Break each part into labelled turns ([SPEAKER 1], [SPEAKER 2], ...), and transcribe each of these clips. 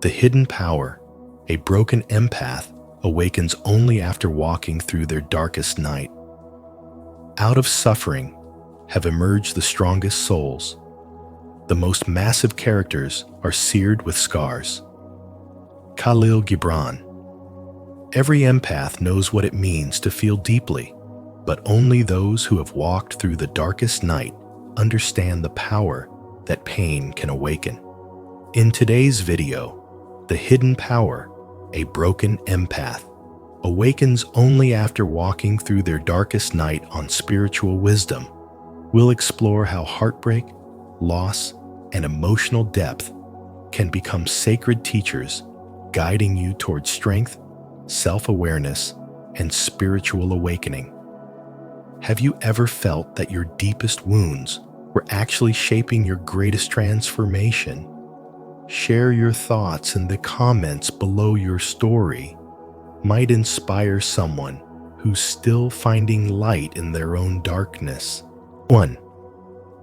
[SPEAKER 1] The hidden power, a broken empath, awakens only after walking through their darkest night. Out of suffering have emerged the strongest souls. The most massive characters are seared with scars. Khalil Gibran. Every empath knows what it means to feel deeply, but only those who have walked through the darkest night understand the power that pain can awaken. In today's video, the hidden power, a broken empath, awakens only after walking through their darkest night on spiritual wisdom. We'll explore how heartbreak, loss, and emotional depth can become sacred teachers, guiding you toward strength, self-awareness, and spiritual awakening. Have you ever felt that your deepest wounds were actually shaping your greatest transformation? Share your thoughts in the comments below. Your story might inspire someone who's still finding light in their own darkness. 1.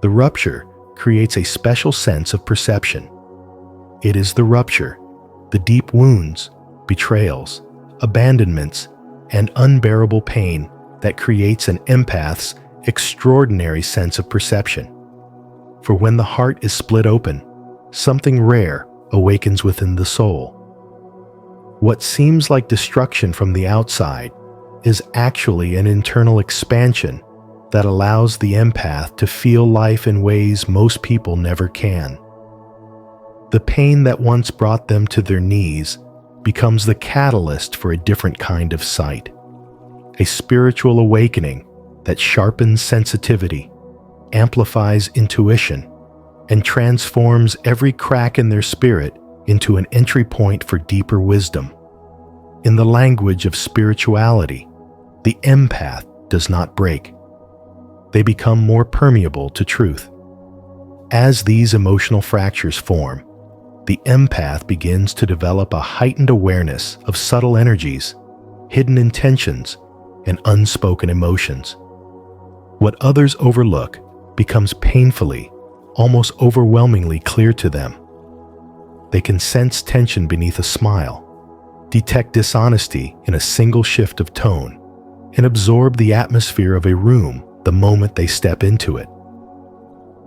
[SPEAKER 1] The rupture creates a special sense of perception. It is the rupture, the deep wounds, betrayals, abandonments, and unbearable pain that creates an empath's extraordinary sense of perception. For when the heart is split open, something rare awakens within the soul. What seems like destruction from the outside is actually an internal expansion that allows the empath to feel life in ways most people never can. The pain that once brought them to their knees becomes the catalyst for a different kind of sight, a spiritual awakening that sharpens sensitivity, amplifies intuition, and transforms every crack in their spirit into an entry point for deeper wisdom. In the language of spirituality, the empath does not break. They become more permeable to truth. As these emotional fractures form, the empath begins to develop a heightened awareness of subtle energies, hidden intentions, and unspoken emotions. What others overlook becomes painfully, almost overwhelmingly clear to them. They can sense tension beneath a smile, detect dishonesty in a single shift of tone, and absorb the atmosphere of a room the moment they step into it.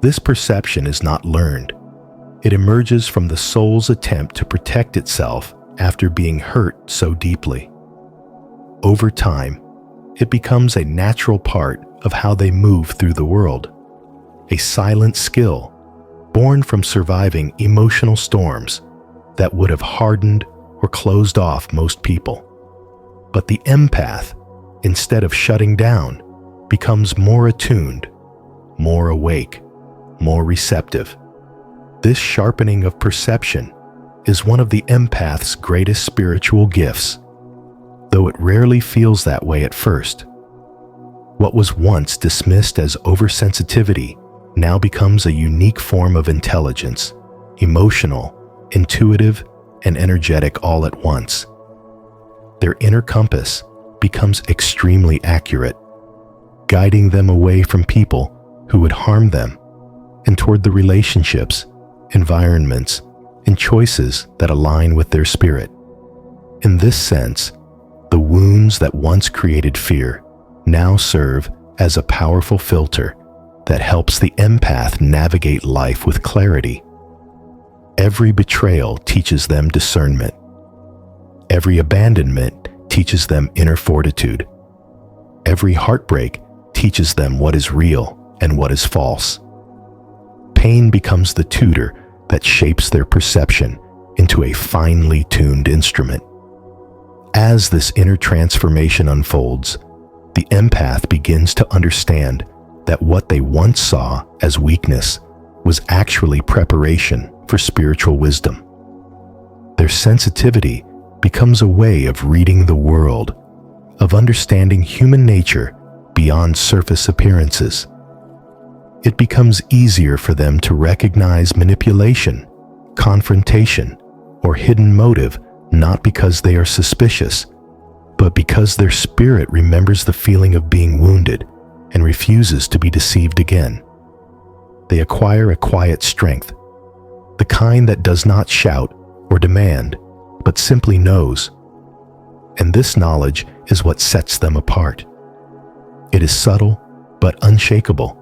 [SPEAKER 1] This perception is not learned. It emerges from the soul's attempt to protect itself after being hurt so deeply. Over time, it becomes a natural part of how they move through the world, a silent skill born from surviving emotional storms that would have hardened or closed off most people. But the empath, instead of shutting down, becomes more attuned, more awake, more receptive. This sharpening of perception is one of the empath's greatest spiritual gifts, though it rarely feels that way at first. What was once dismissed as oversensitivity now becomes a unique form of intelligence, emotional, intuitive, and energetic all at once. Their inner compass becomes extremely accurate, guiding them away from people who would harm them and toward the relationships, environments, and choices that align with their spirit. In this sense, the wounds that once created fear now serve as a powerful filter that helps the empath navigate life with clarity. Every betrayal teaches them discernment. Every abandonment teaches them inner fortitude. Every heartbreak teaches them what is real and what is false. Pain becomes the tutor that shapes their perception into a finely tuned instrument. As this inner transformation unfolds, the empath begins to understand that what they once saw as weakness was actually preparation for spiritual wisdom. Their sensitivity becomes a way of reading the world, of understanding human nature beyond surface appearances. It becomes easier for them to recognize manipulation, confrontation, or hidden motive, not because they are suspicious, but because their spirit remembers the feeling of being wounded and refuses to be deceived again. They acquire a quiet strength, the kind that does not shout or demand, but simply knows. And this knowledge is what sets them apart. It is subtle but unshakable,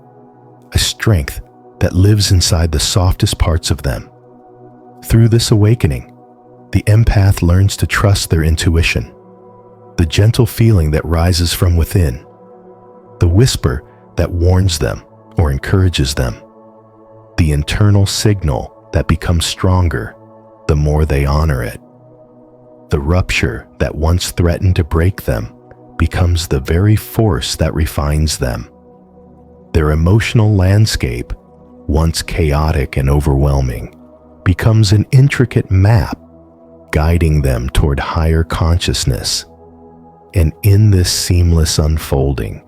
[SPEAKER 1] a strength that lives inside the softest parts of them. Through this awakening, the empath learns to trust their intuition, the gentle feeling that rises from within, the whisper that warns them or encourages them, the internal signal that becomes stronger the more they honor it. The rupture that once threatened to break them becomes the very force that refines them. Their emotional landscape, once chaotic and overwhelming, becomes an intricate map guiding them toward higher consciousness. And in this seamless unfolding,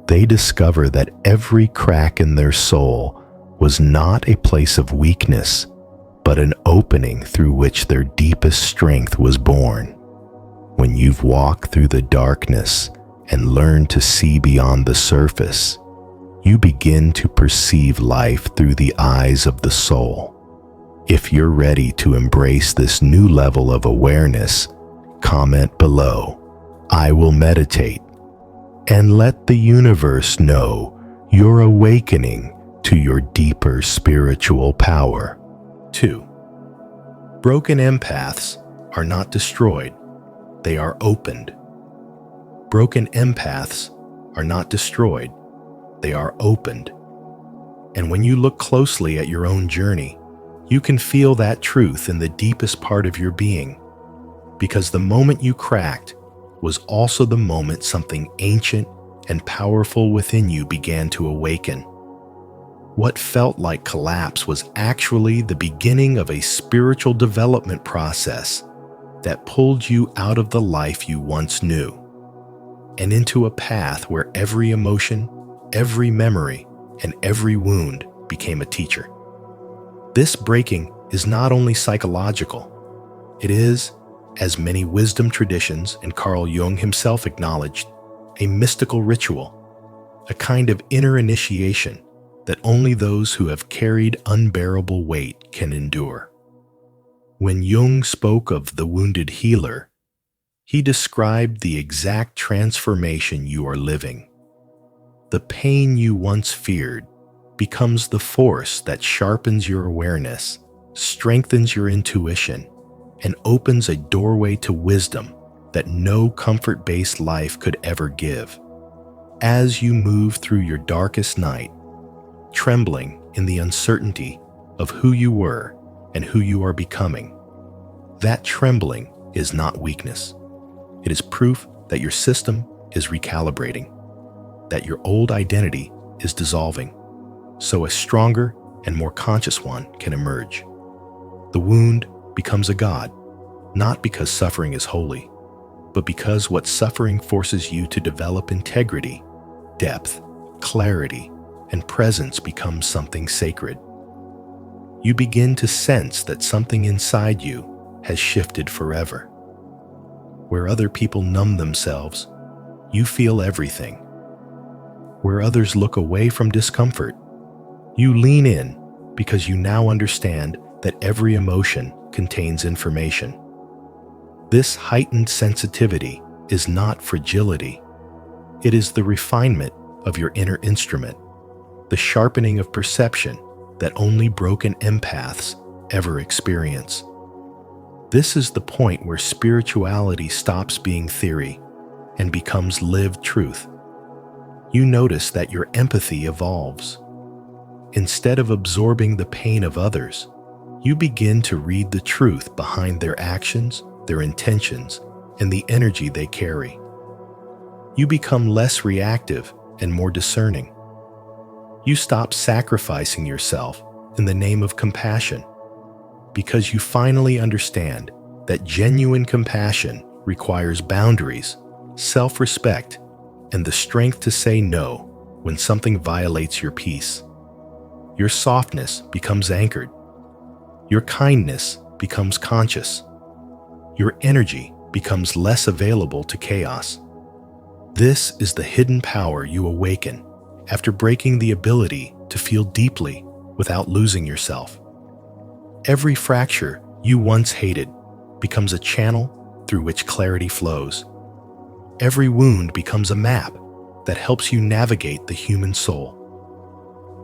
[SPEAKER 1] they discover that every crack in their soul was not a place of weakness, but an opening through which their deepest strength was born. When you've walked through the darkness and learned to see beyond the surface, you begin to perceive life through the eyes of the soul. If you're ready to embrace this new level of awareness, comment below, "I will meditate," and let the universe know you're awakening to your deeper spiritual power. 2. Broken empaths are not destroyed, they are opened. Broken empaths are not destroyed, they are opened. And when you look closely at your own journey, you can feel that truth in the deepest part of your being, because the moment you cracked was also the moment something ancient and powerful within you began to awaken. What felt like collapse was actually the beginning of a spiritual development process that pulled you out of the life you once knew and into a path where every emotion, every memory, and every wound became a teacher. This breaking is not only psychological, it is, as many wisdom traditions and Carl Jung himself acknowledged, a mystical ritual, a kind of inner initiation that only those who have carried unbearable weight can endure. When Jung spoke of the wounded healer, he described the exact transformation you are living. The pain you once feared becomes the force that sharpens your awareness, strengthens your intuition, and opens a doorway to wisdom that no comfort-based life could ever give. As you move through your darkest night, trembling in the uncertainty of who you were and who you are becoming, that trembling is not weakness. It is proof that your system is recalibrating, that your old identity is dissolving, so a stronger and more conscious one can emerge. The wound becomes a god, not because suffering is holy, but because what suffering forces you to develop integrity, depth, clarity, and presence becomes something sacred. You begin to sense that something inside you has shifted forever. Where other people numb themselves, you feel everything. Where others look away from discomfort, you lean in because you now understand that every emotion contains information. This heightened sensitivity is not fragility. It is the refinement of your inner instrument, the sharpening of perception that only broken empaths ever experience. This is the point where spirituality stops being theory and becomes lived truth. You notice that your empathy evolves. Instead of absorbing the pain of others, you begin to read the truth behind their actions, their intentions, and the energy they carry. You become less reactive and more discerning. You stop sacrificing yourself in the name of compassion because you finally understand that genuine compassion requires boundaries, self-respect, and the strength to say no when something violates your peace. Your softness becomes anchored. Your kindness becomes conscious. Your energy becomes less available to chaos. This is the hidden power you awaken after breaking the ability to feel deeply without losing yourself. Every fracture you once hated becomes a channel through which clarity flows. Every wound becomes a map that helps you navigate the human soul.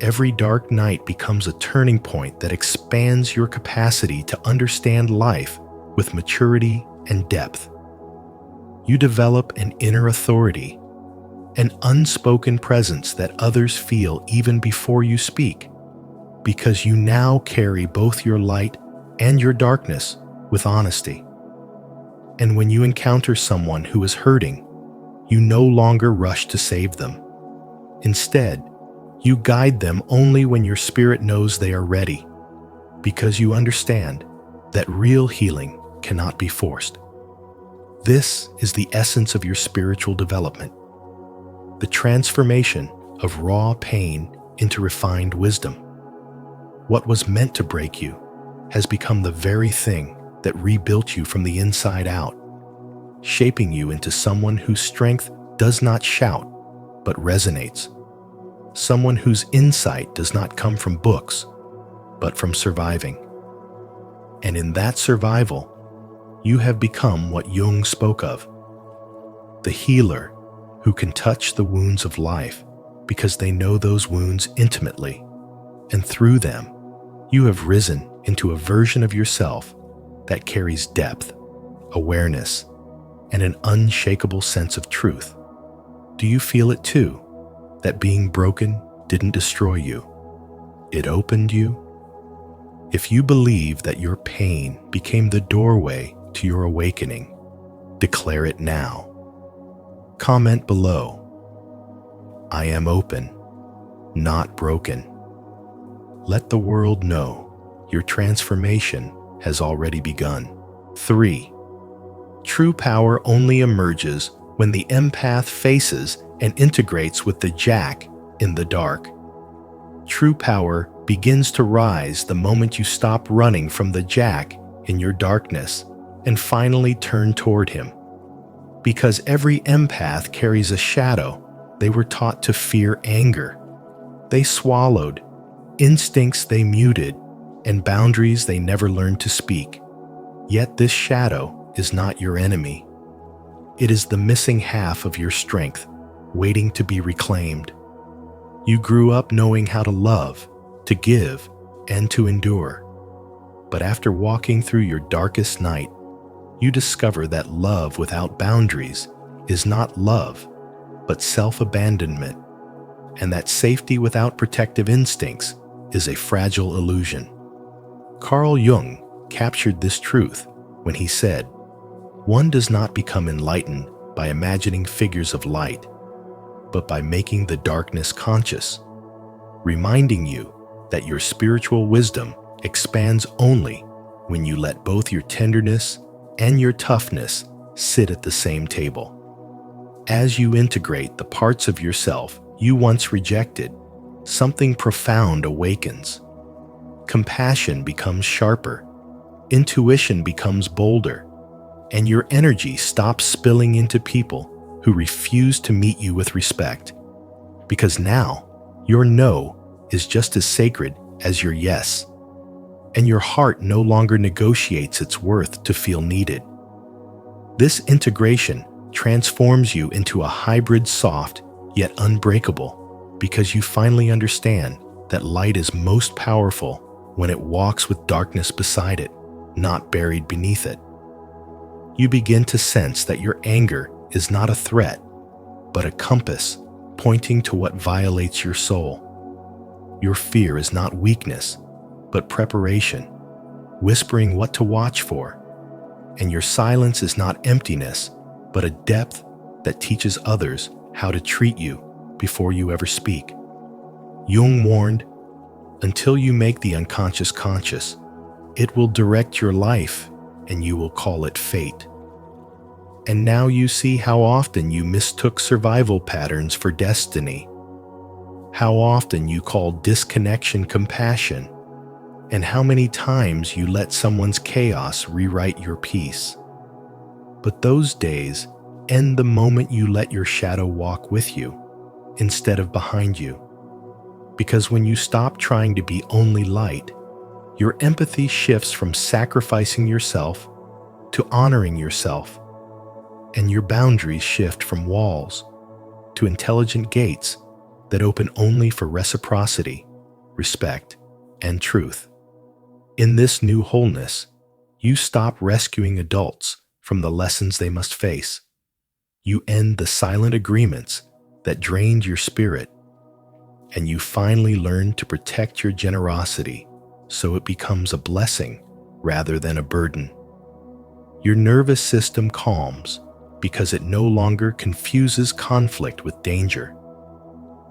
[SPEAKER 1] Every dark night becomes a turning point that expands your capacity to understand life with maturity and depth. You develop an inner authority, an unspoken presence that others feel even before you speak, because you now carry both your light and your darkness with honesty. And when you encounter someone who is hurting, you no longer rush to save them. Instead, you guide them only when your spirit knows they are ready, because you understand that real healing cannot be forced. This is the essence of your spiritual development, the transformation of raw pain into refined wisdom. What was meant to break you has become the very thing that rebuilt you from the inside out, shaping you into someone whose strength does not shout, but resonates. Someone whose insight does not come from books, but from surviving. And in that survival, you have become what Jung spoke of, the healer who can touch the wounds of life because they know those wounds intimately, and through them, you have risen into a version of yourself that carries depth, awareness, and an unshakable sense of truth. Do you feel it too, that being broken didn't destroy you? It opened you? If you believe that your pain became the doorway to your awakening, declare it now. Comment below. I am open, not broken. Let the world know your transformation has already begun. 3. True power only emerges when the empath faces and integrates with the jack in the dark. True power begins to rise the moment you stop running from the jack in your darkness and finally turn toward him. Because every empath carries a shadow they were taught to fear: anger they swallowed, instincts they muted, and boundaries they never learned to speak. Yet this shadow is not your enemy. It is the missing half of your strength, waiting to be reclaimed. You grew up knowing how to love, to give, and to endure. But after walking through your darkest night, you discover that love without boundaries is not love, but self-abandonment, and that safety without protective instincts is a fragile illusion. Carl Jung captured this truth when he said, "One does not become enlightened by imagining figures of light, but by making the darkness conscious," reminding you that your spiritual wisdom expands only when you let both your tenderness and your toughness sit at the same table. As you integrate the parts of yourself you once rejected, something profound awakens. Compassion becomes sharper, intuition becomes bolder, and your energy stops spilling into people who refuse to meet you with respect. Because now, your no is just as sacred as your yes, and your heart no longer negotiates its worth to feel needed. This integration transforms you into a hybrid, soft yet unbreakable, because you finally understand that light is most powerful when it walks with darkness beside it, not buried beneath it. You begin to sense that your anger is not a threat, but a compass pointing to what violates your soul. Your fear is not weakness, but preparation, whispering what to watch for. And your silence is not emptiness, but a depth that teaches others how to treat you before you ever speak. Jung warned, "Until you make the unconscious conscious, it will direct your life and you will call it fate." And now you see how often you mistook survival patterns for destiny, how often you called disconnection compassion, and how many times you let someone's chaos rewrite your peace. But those days end the moment you let your shadow walk with you instead of behind you. Because when you stop trying to be only light, Your empathy shifts from sacrificing yourself to honoring yourself, and your boundaries shift from walls to intelligent gates that open only for reciprocity, respect, and truth. In this new wholeness, you stop rescuing adults from the lessons they must face. You end the silent agreements that drained your spirit, and you finally learn to protect your generosity so it becomes a blessing rather than a burden. Your nervous system calms because it no longer confuses conflict with danger.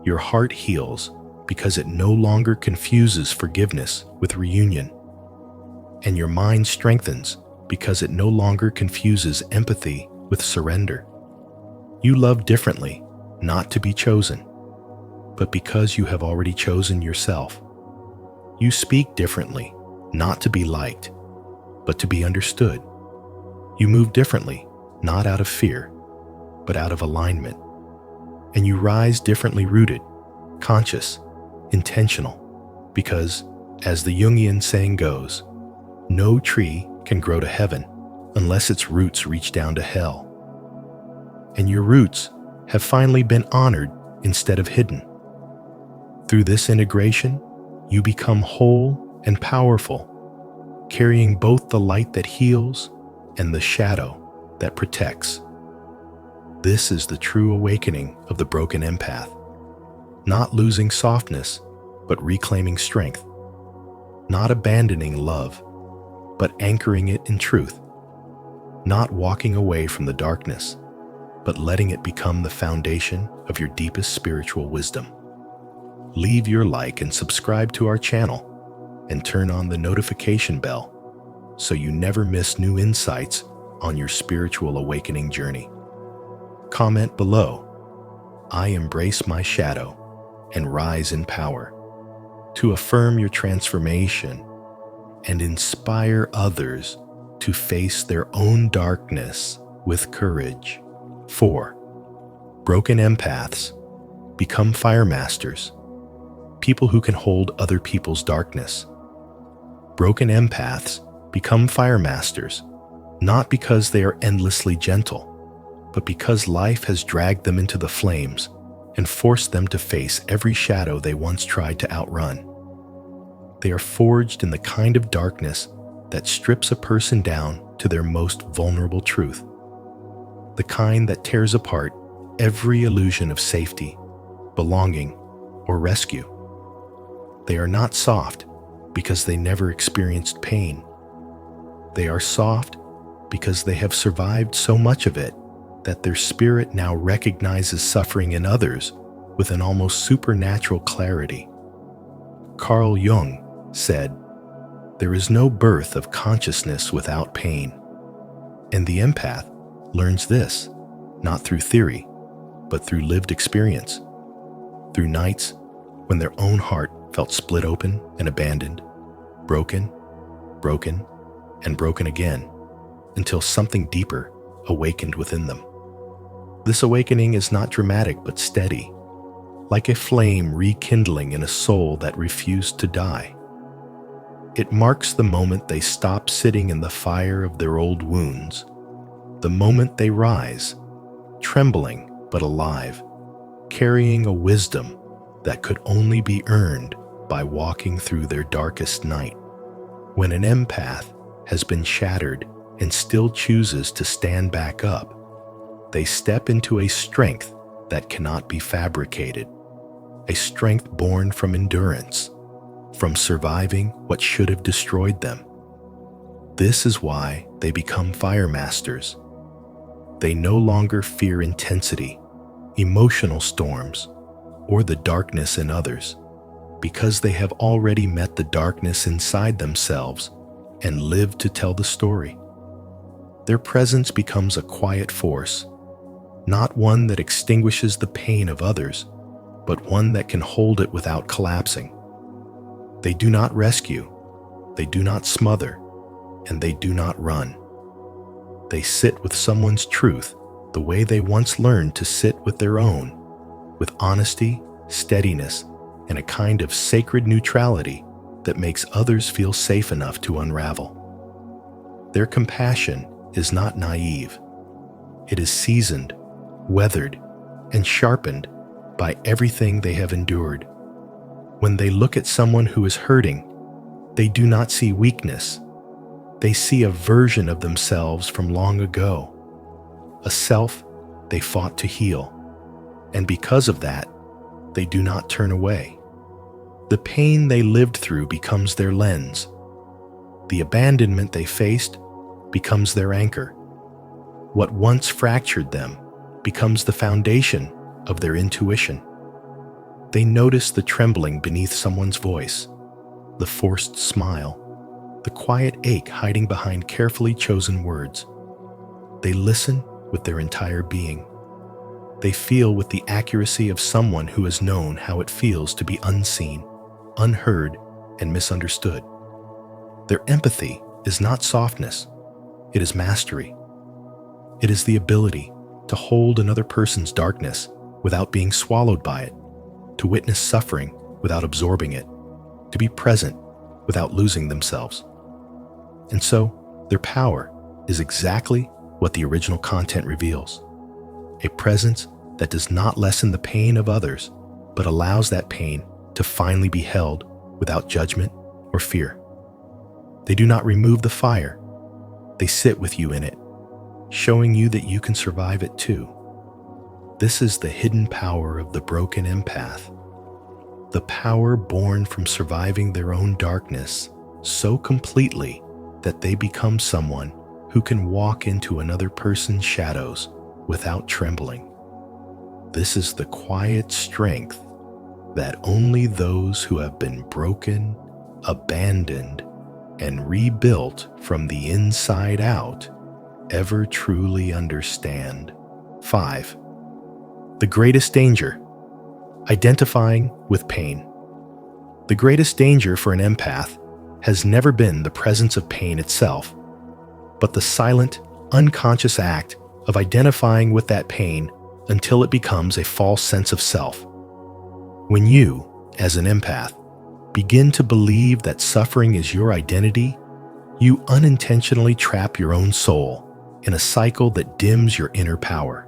[SPEAKER 1] Your heart heals because it no longer confuses forgiveness with reunion. And your mind strengthens because it no longer confuses empathy with surrender. You love differently, not to be chosen, but because you have already chosen yourself. You speak differently, not to be liked, but to be understood. You move differently, not out of fear, but out of alignment. And you rise differently rooted, conscious, intentional, because, as the Jungian saying goes, no tree can grow to heaven unless its roots reach down to hell. And your roots have finally been honored instead of hidden. Through this integration, you become whole and powerful, carrying both the light that heals and the shadow that protects. This is the true awakening of the broken empath. Not losing softness, but reclaiming strength. Not abandoning love, but anchoring it in truth. Not walking away from the darkness, but letting it become the foundation of your deepest spiritual wisdom. Leave your like and subscribe to our channel, and turn on the notification bell so you never miss new insights on your spiritual awakening journey. Comment below, "I embrace my shadow and rise in power," to affirm your transformation and inspire others to face their own darkness with courage. 4. Broken empaths become fire masters, people who can hold other people's darkness. Broken empaths become fire masters, not because they are endlessly gentle, but because life has dragged them into the flames and forced them to face every shadow they once tried to outrun. They are forged in the kind of darkness that strips a person down to their most vulnerable truth, the kind that tears apart every illusion of safety, belonging, or rescue. They are not soft because they never experienced pain. They are soft because they have survived so much of it that their spirit now recognizes suffering in others with an almost supernatural clarity. Carl Jung said, "There is no birth of consciousness without pain." And the empath learns this, not through theory, but through lived experience. Through nights when their own heart felt split open and abandoned, broken, and broken again, until something deeper awakened within them. This awakening is not dramatic but steady, like a flame rekindling in a soul that refused to die. It marks the moment they stop sitting in the fire of their old wounds, the moment they rise, trembling but alive, carrying a wisdom that could only be earned by walking through their darkest night. When an empath has been shattered and still chooses to stand back up, they step into a strength that cannot be fabricated, a strength born from endurance, from surviving what should have destroyed them. This is why they become fire masters. They no longer fear intensity, emotional storms, or the darkness in others, because they have already met the darkness inside themselves and lived to tell the story. Their presence becomes a quiet force, not one that extinguishes the pain of others, but one that can hold it without collapsing. They do not rescue, they do not smother, and they do not run. They sit with someone's truth the way they once learned to sit with their own, with honesty, steadiness, and a kind of sacred neutrality that makes others feel safe enough to unravel. Their compassion is not naive. It is seasoned, weathered, and sharpened by everything they have endured. When they look at someone who is hurting, they do not see weakness. They see a version of themselves from long ago, a self they fought to heal. And because of that, they do not turn away. The pain they lived through becomes their lens. The abandonment they faced becomes their anchor. What once fractured them becomes the foundation of their intuition. They notice the trembling beneath someone's voice, the forced smile, the quiet ache hiding behind carefully chosen words. They listen with their entire being. They feel with the accuracy of someone who has known how it feels to be unseen, unheard, and misunderstood. Their empathy is not softness, it is mastery. It is the ability to hold another person's darkness without being swallowed by it, to witness suffering without absorbing it, to be present without losing themselves. And so, their power is exactly what the original content reveals: a presence that does not lessen the pain of others, but allows that pain to finally be held without judgment or fear. They do not remove the fire, they sit with you in it, showing you that you can survive it too. This is the hidden power of the broken empath, the power born from surviving their own darkness so completely that they become someone who can walk into another person's shadows without trembling. This is the quiet strength that only those who have been broken, abandoned, and rebuilt from the inside out ever truly understand. 5. The greatest danger: identifying with pain. The greatest danger for an empath has never been the presence of pain itself, but the silent, unconscious act of identifying with that pain until it becomes a false sense of self. When you, as an empath, begin to believe that suffering is your identity, you unintentionally trap your own soul in a cycle that dims your inner power.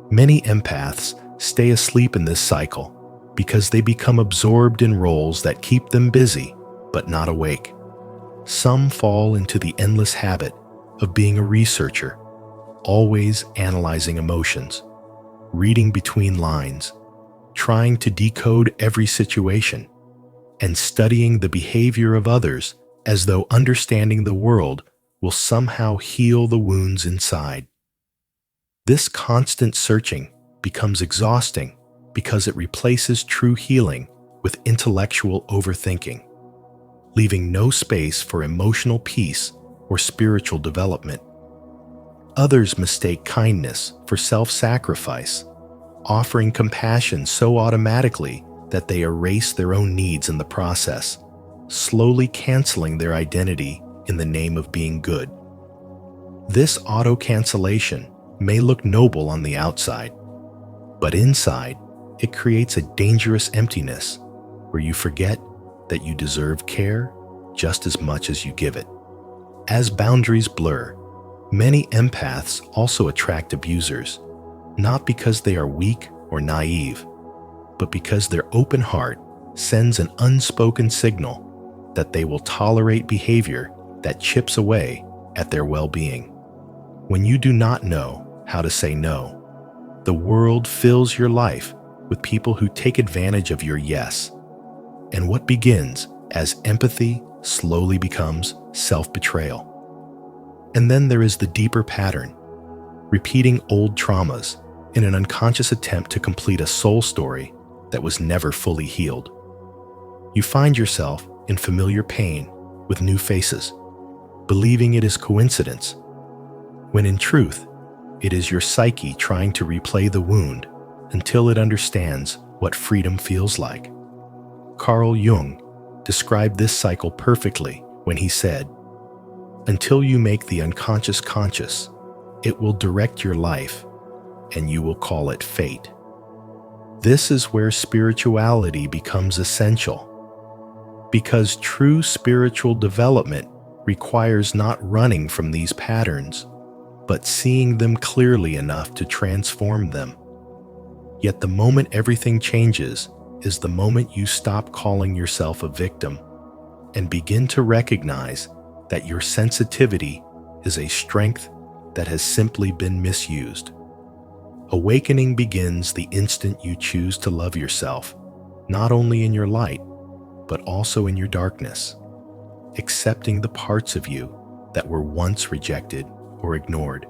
[SPEAKER 1] Many empaths stay asleep in this cycle because they become absorbed in roles that keep them busy but not awake. Some fall into the endless habit of being a researcher, always analyzing emotions, reading between lines, trying to decode every situation, and studying the behavior of others as though understanding the world will somehow heal the wounds inside. This constant searching becomes exhausting because it replaces true healing with intellectual overthinking, leaving no space for emotional peace or spiritual development. Others mistake kindness for self-sacrifice, offering compassion so automatically that they erase their own needs in the process, slowly canceling their identity in the name of being good. This auto-cancellation may look noble on the outside, but inside, it creates a dangerous emptiness where you forget that you deserve care just as much as you give it. As boundaries blur, many empaths also attract abusers, not because they are weak or naive, but because their open heart sends an unspoken signal that they will tolerate behavior that chips away at their well-being. When you do not know how to say no, the world fills your life with people who take advantage of your yes, and what begins as empathy slowly becomes self-betrayal. And then there is the deeper pattern, repeating old traumas in an unconscious attempt to complete a soul story that was never fully healed. You find yourself in familiar pain with new faces, believing it is coincidence, when in truth, it is your psyche trying to replay the wound until it understands what freedom feels like. Carl Jung described this cycle perfectly when he said, "Until you make the unconscious conscious, it will direct your life, and you will call it fate." This is where spirituality becomes essential. Because true spiritual development requires not running from these patterns, but seeing them clearly enough to transform them. Yet the moment everything changes is the moment you stop calling yourself a victim and begin to recognize that your sensitivity is a strength that has simply been misused. Awakening begins the instant you choose to love yourself, not only in your light, but also in your darkness, accepting the parts of you that were once rejected or ignored.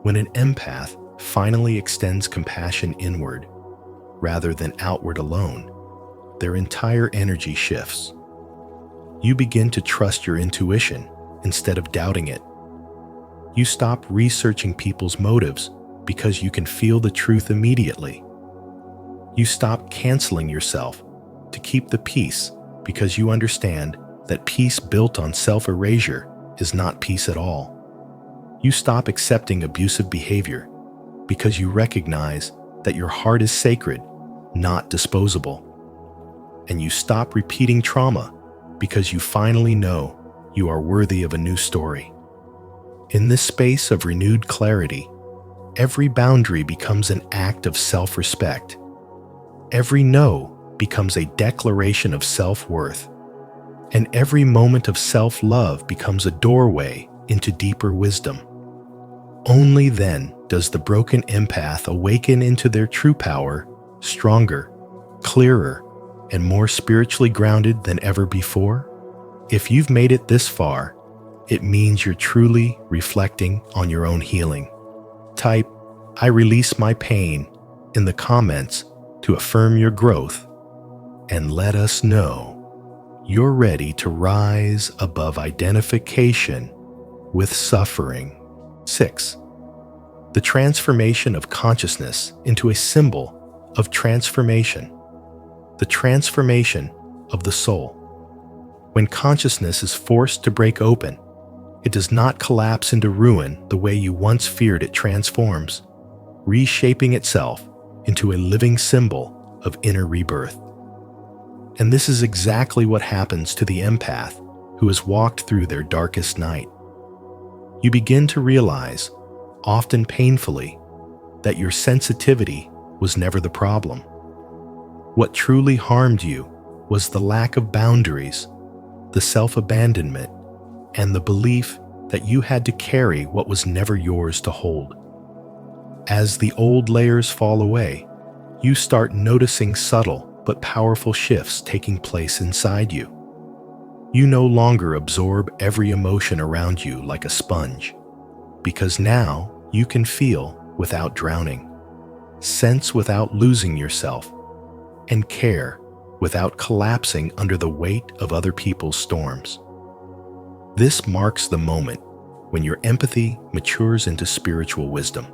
[SPEAKER 1] When an empath finally extends compassion inward rather than outward alone, their entire energy shifts. You begin to trust your intuition instead of doubting it. You stop researching people's motives because you can feel the truth immediately. You stop canceling yourself to keep the peace because you understand that peace built on self-erasure is not peace at all. You stop accepting abusive behavior because you recognize that your heart is sacred, not disposable. And you stop repeating trauma because you finally know you are worthy of a new story. In this space of renewed clarity, every boundary becomes an act of self-respect. Every no becomes a declaration of self-worth. And every moment of self-love becomes a doorway into deeper wisdom. Only then does the broken empath awaken into their true power, stronger, clearer, and more spiritually grounded than ever before. If you've made it this far, it means you're truly reflecting on your own healing. Type, "I release my pain" in the comments to affirm your growth, and let us know you're ready to rise above identification with suffering. 6. The transformation of consciousness into a symbol of transformation. The transformation of the soul. When consciousness is forced to break open, it does not collapse into ruin the way you once feared. It transforms, reshaping itself into a living symbol of inner rebirth. And this is exactly what happens to the empath who has walked through their darkest night. You begin to realize, often painfully, that your sensitivity was never the problem. What truly harmed you was the lack of boundaries, the self-abandonment, and the belief that you had to carry what was never yours to hold. As the old layers fall away, you start noticing subtle but powerful shifts taking place inside you. You no longer absorb every emotion around you like a sponge, because now you can feel without drowning, sense without losing yourself, and care without collapsing under the weight of other people's storms. This marks the moment when your empathy matures into spiritual wisdom,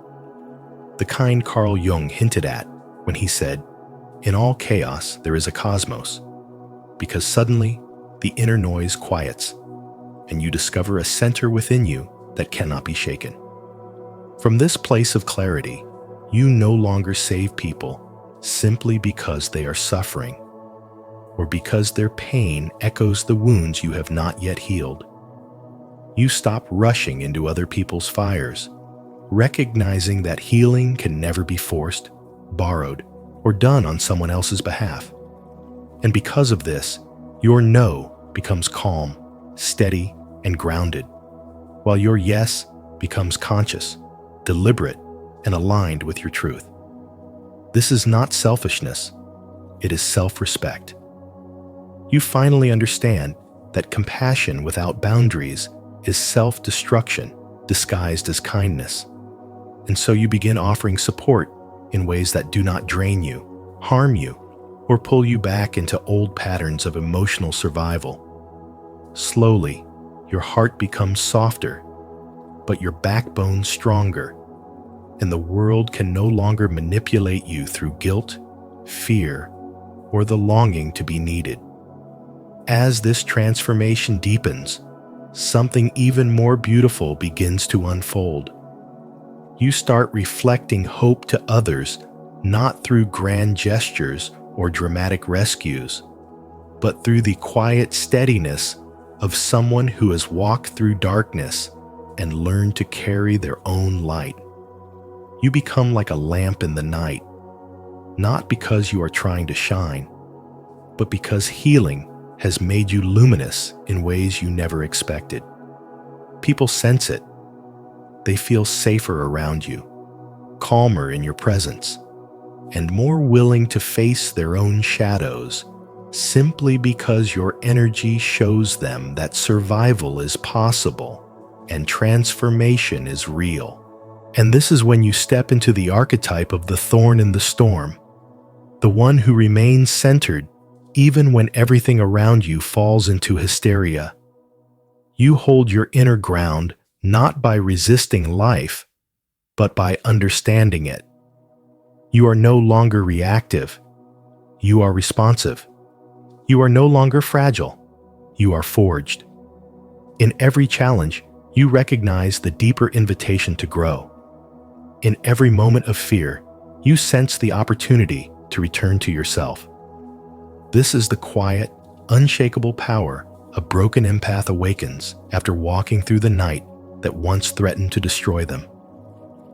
[SPEAKER 1] the kind Carl Jung hinted at when he said, "In all chaos there is a cosmos," because suddenly the inner noise quiets, and you discover a center within you that cannot be shaken. From this place of clarity, you no longer save people simply because they are suffering, or because their pain echoes the wounds you have not yet healed. You stop rushing into other people's fires, recognizing that healing can never be forced, borrowed, or done on someone else's behalf. And because of this, your no becomes calm, steady, and grounded, while your yes becomes conscious, deliberate, and aligned with your truth. This is not selfishness, it is self-respect. You finally understand that compassion without boundaries is self-destruction disguised as kindness. And so you begin offering support in ways that do not drain you, harm you, or pull you back into old patterns of emotional survival. Slowly, your heart becomes softer, but your backbone stronger, and the world can no longer manipulate you through guilt, fear, or the longing to be needed. As this transformation deepens, something even more beautiful begins to unfold. You start reflecting hope to others, not through grand gestures or dramatic rescues, but through the quiet steadiness of someone who has walked through darkness and learned to carry their own light. You become like a lamp in the night, not because you are trying to shine, but because healing has made you luminous in ways you never expected. People sense it. They feel safer around you, calmer in your presence, and more willing to face their own shadows simply because your energy shows them that survival is possible and transformation is real. And this is when you step into the archetype of the thorn in the storm, the one who remains centered even when everything around you falls into hysteria. You hold your inner ground not by resisting life, but by understanding it. You are no longer reactive. You are responsive. You are no longer fragile. You are forged. In every challenge, you recognize the deeper invitation to grow. In every moment of fear, you sense the opportunity to return to yourself. This is the quiet, unshakable power a broken empath awakens after walking through the night that once threatened to destroy them.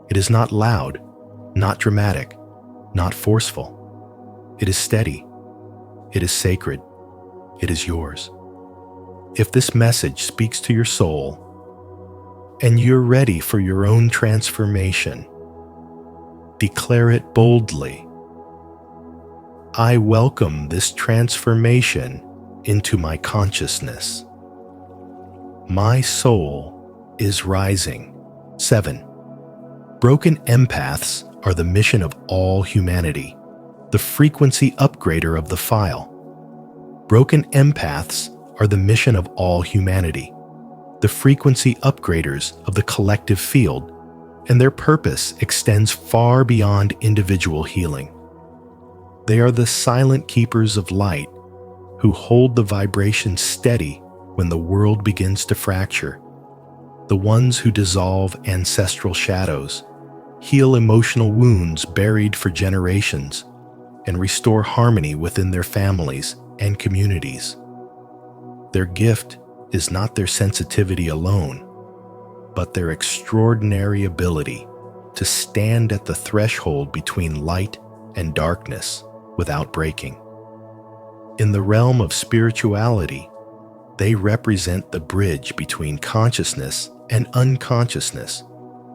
[SPEAKER 1] It is not loud, not dramatic, not forceful. It is steady. It is sacred. It is yours. If this message speaks to your soul, and you're ready for your own transformation, declare it boldly. I welcome this transformation into my consciousness. My soul is rising. 7. Broken empaths are the mission of all humanity, the frequency upgrader of the file. Broken empaths are the mission of all humanity, the frequency upgraders of the collective field, and their purpose extends far beyond individual healing. They are the silent keepers of light who hold the vibration steady when the world begins to fracture, the ones who dissolve ancestral shadows, heal emotional wounds buried for generations, and restore harmony within their families and communities. Their gift is not their sensitivity alone, but their extraordinary ability to stand at the threshold between light and darkness without breaking. In the realm of spirituality, they represent the bridge between consciousness and unconsciousness,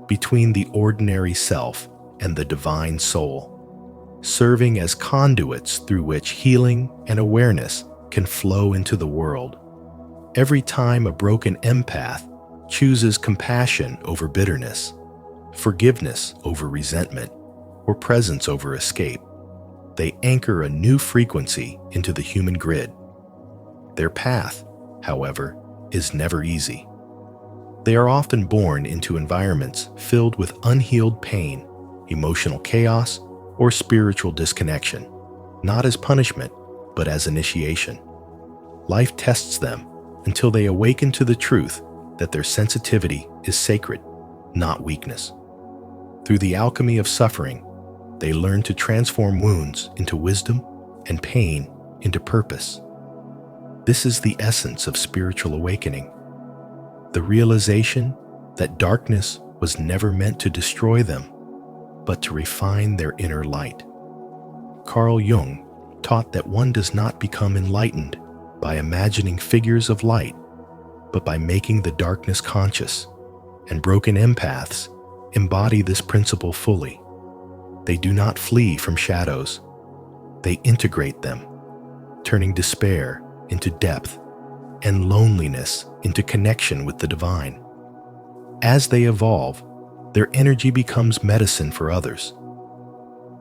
[SPEAKER 1] between the ordinary self and the divine soul, serving as conduits through which healing and awareness can flow into the world. Every time a broken empath chooses compassion over bitterness, forgiveness over resentment, or presence over escape, they anchor a new frequency into the human grid. Their path, however, is never easy. They are often born into environments filled with unhealed pain, emotional chaos, or spiritual disconnection, not as punishment, but as initiation. Life tests them until they awaken to the truth that their sensitivity is sacred, not weakness. Through the alchemy of suffering, they learn to transform wounds into wisdom and pain into purpose. This is the essence of spiritual awakening, the realization that darkness was never meant to destroy them, but to refine their inner light. Carl Jung taught that one does not become enlightened by imagining figures of light, but by making the darkness conscious, and broken empaths embody this principle fully. They do not flee from shadows. They integrate them, turning despair into depth and loneliness into connection with the divine. As they evolve, their energy becomes medicine for others.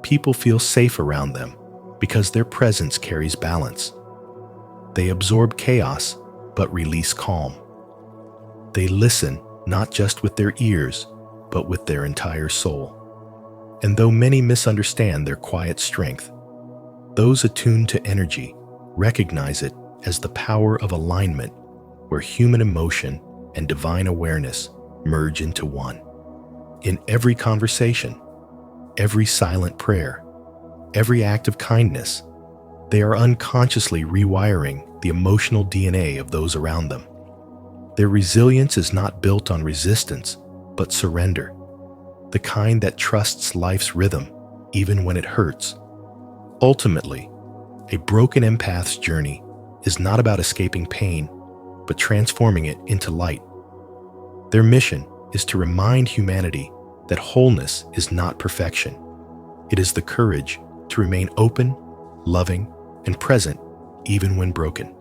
[SPEAKER 1] People feel safe around them because their presence carries balance. They absorb chaos but release calm. They listen not just with their ears, but with their entire soul. And though many misunderstand their quiet strength, those attuned to energy recognize it as the power of alignment, where human emotion and divine awareness merge into one. In every conversation, every silent prayer, every act of kindness, They are unconsciously rewiring the emotional DNA of those around them. Their resilience is not built on resistance, but surrender, the kind that trusts life's rhythm, even when it hurts. Ultimately, a broken empath's journey is not about escaping pain, but transforming it into light. Their mission is to remind humanity that wholeness is not perfection. It is the courage to remain open, loving, and present even when broken.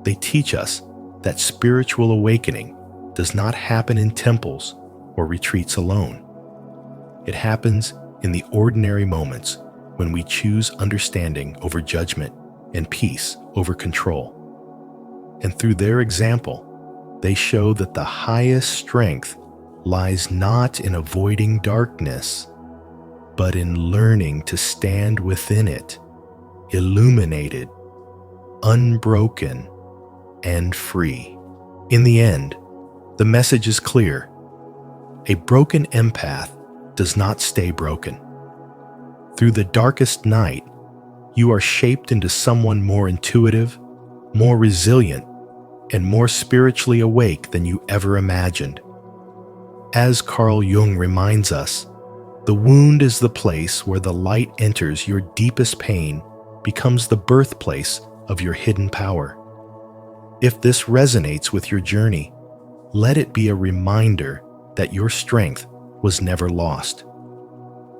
[SPEAKER 1] They teach us that spiritual awakening does not happen in temples or retreats alone. It happens in the ordinary moments when we choose understanding over judgment and peace over control. And through their example, they show that the highest strength lies not in avoiding darkness, but in learning to stand within it, illuminated, unbroken, and free. In the end, the message is clear. A broken empath does not stay broken. Through the darkest night, you are shaped into someone more intuitive, more resilient, and more spiritually awake than you ever imagined. As Carl Jung reminds us, the wound is the place where the light enters your deepest pain, becomes the birthplace of your hidden power. If this resonates with your journey, let it be a reminder that your strength was never lost.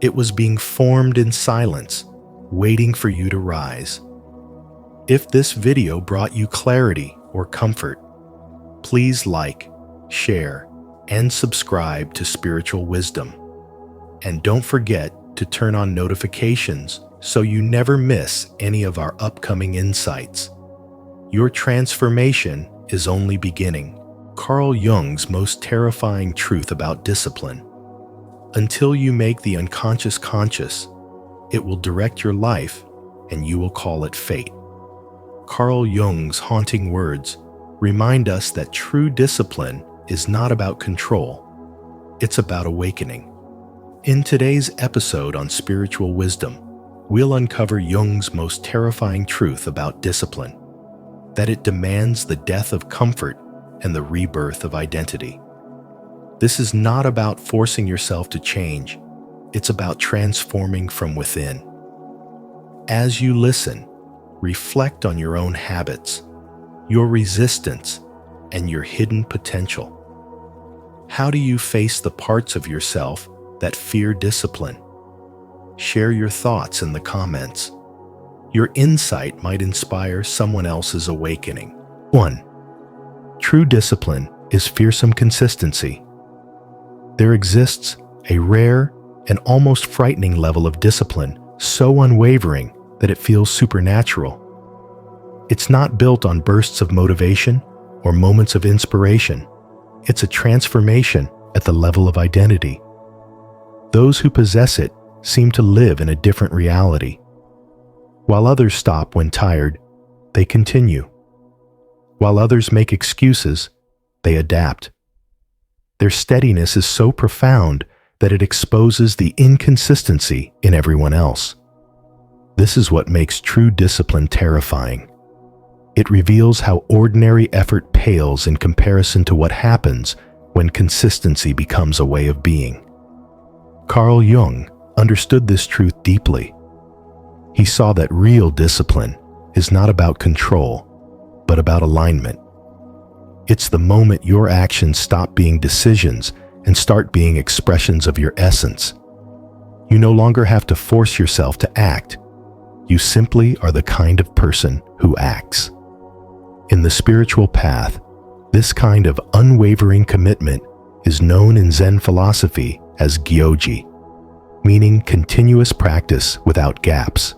[SPEAKER 1] It was being formed in silence, waiting for you to rise. If this video brought you clarity or comfort, please like, share, and subscribe to Spiritual Wisdom. And don't forget to turn on notifications so you never miss any of our upcoming insights. Your transformation is only beginning. Carl Jung's most terrifying truth about discipline. Until you make the unconscious conscious, it will direct your life and you will call it fate. Carl Jung's haunting words remind us that true discipline is not about control, it's about awakening. In today's episode on Spiritual Wisdom, we'll uncover Jung's most terrifying truth about discipline, that it demands the death of comfort and the rebirth of identity. This is not about forcing yourself to change, it's about transforming from within. As you listen, reflect on your own habits, your resistance, and your hidden potential. How do you face the parts of yourself that fear discipline? Share your thoughts in the comments. Your insight might inspire someone else's awakening. 1. True discipline is fearsome consistency. There exists a rare and almost frightening level of discipline, so unwavering that it feels supernatural. It's not built on bursts of motivation or moments of inspiration. It's a transformation at the level of identity. Those who possess it seem to live in a different reality. While others stop when tired, they continue. While others make excuses, they adapt. Their steadiness is so profound that it exposes the inconsistency in everyone else. This is what makes true discipline terrifying. It reveals how ordinary effort pales in comparison to what happens when consistency becomes a way of being. Carl Jung understood this truth deeply. He saw that real discipline is not about control, but about alignment. It's the moment your actions stop being decisions and start being expressions of your essence. You no longer have to force yourself to act. You simply are the kind of person who acts. In the spiritual path, this kind of unwavering commitment is known in Zen philosophy as gyoji, meaning continuous practice without gaps.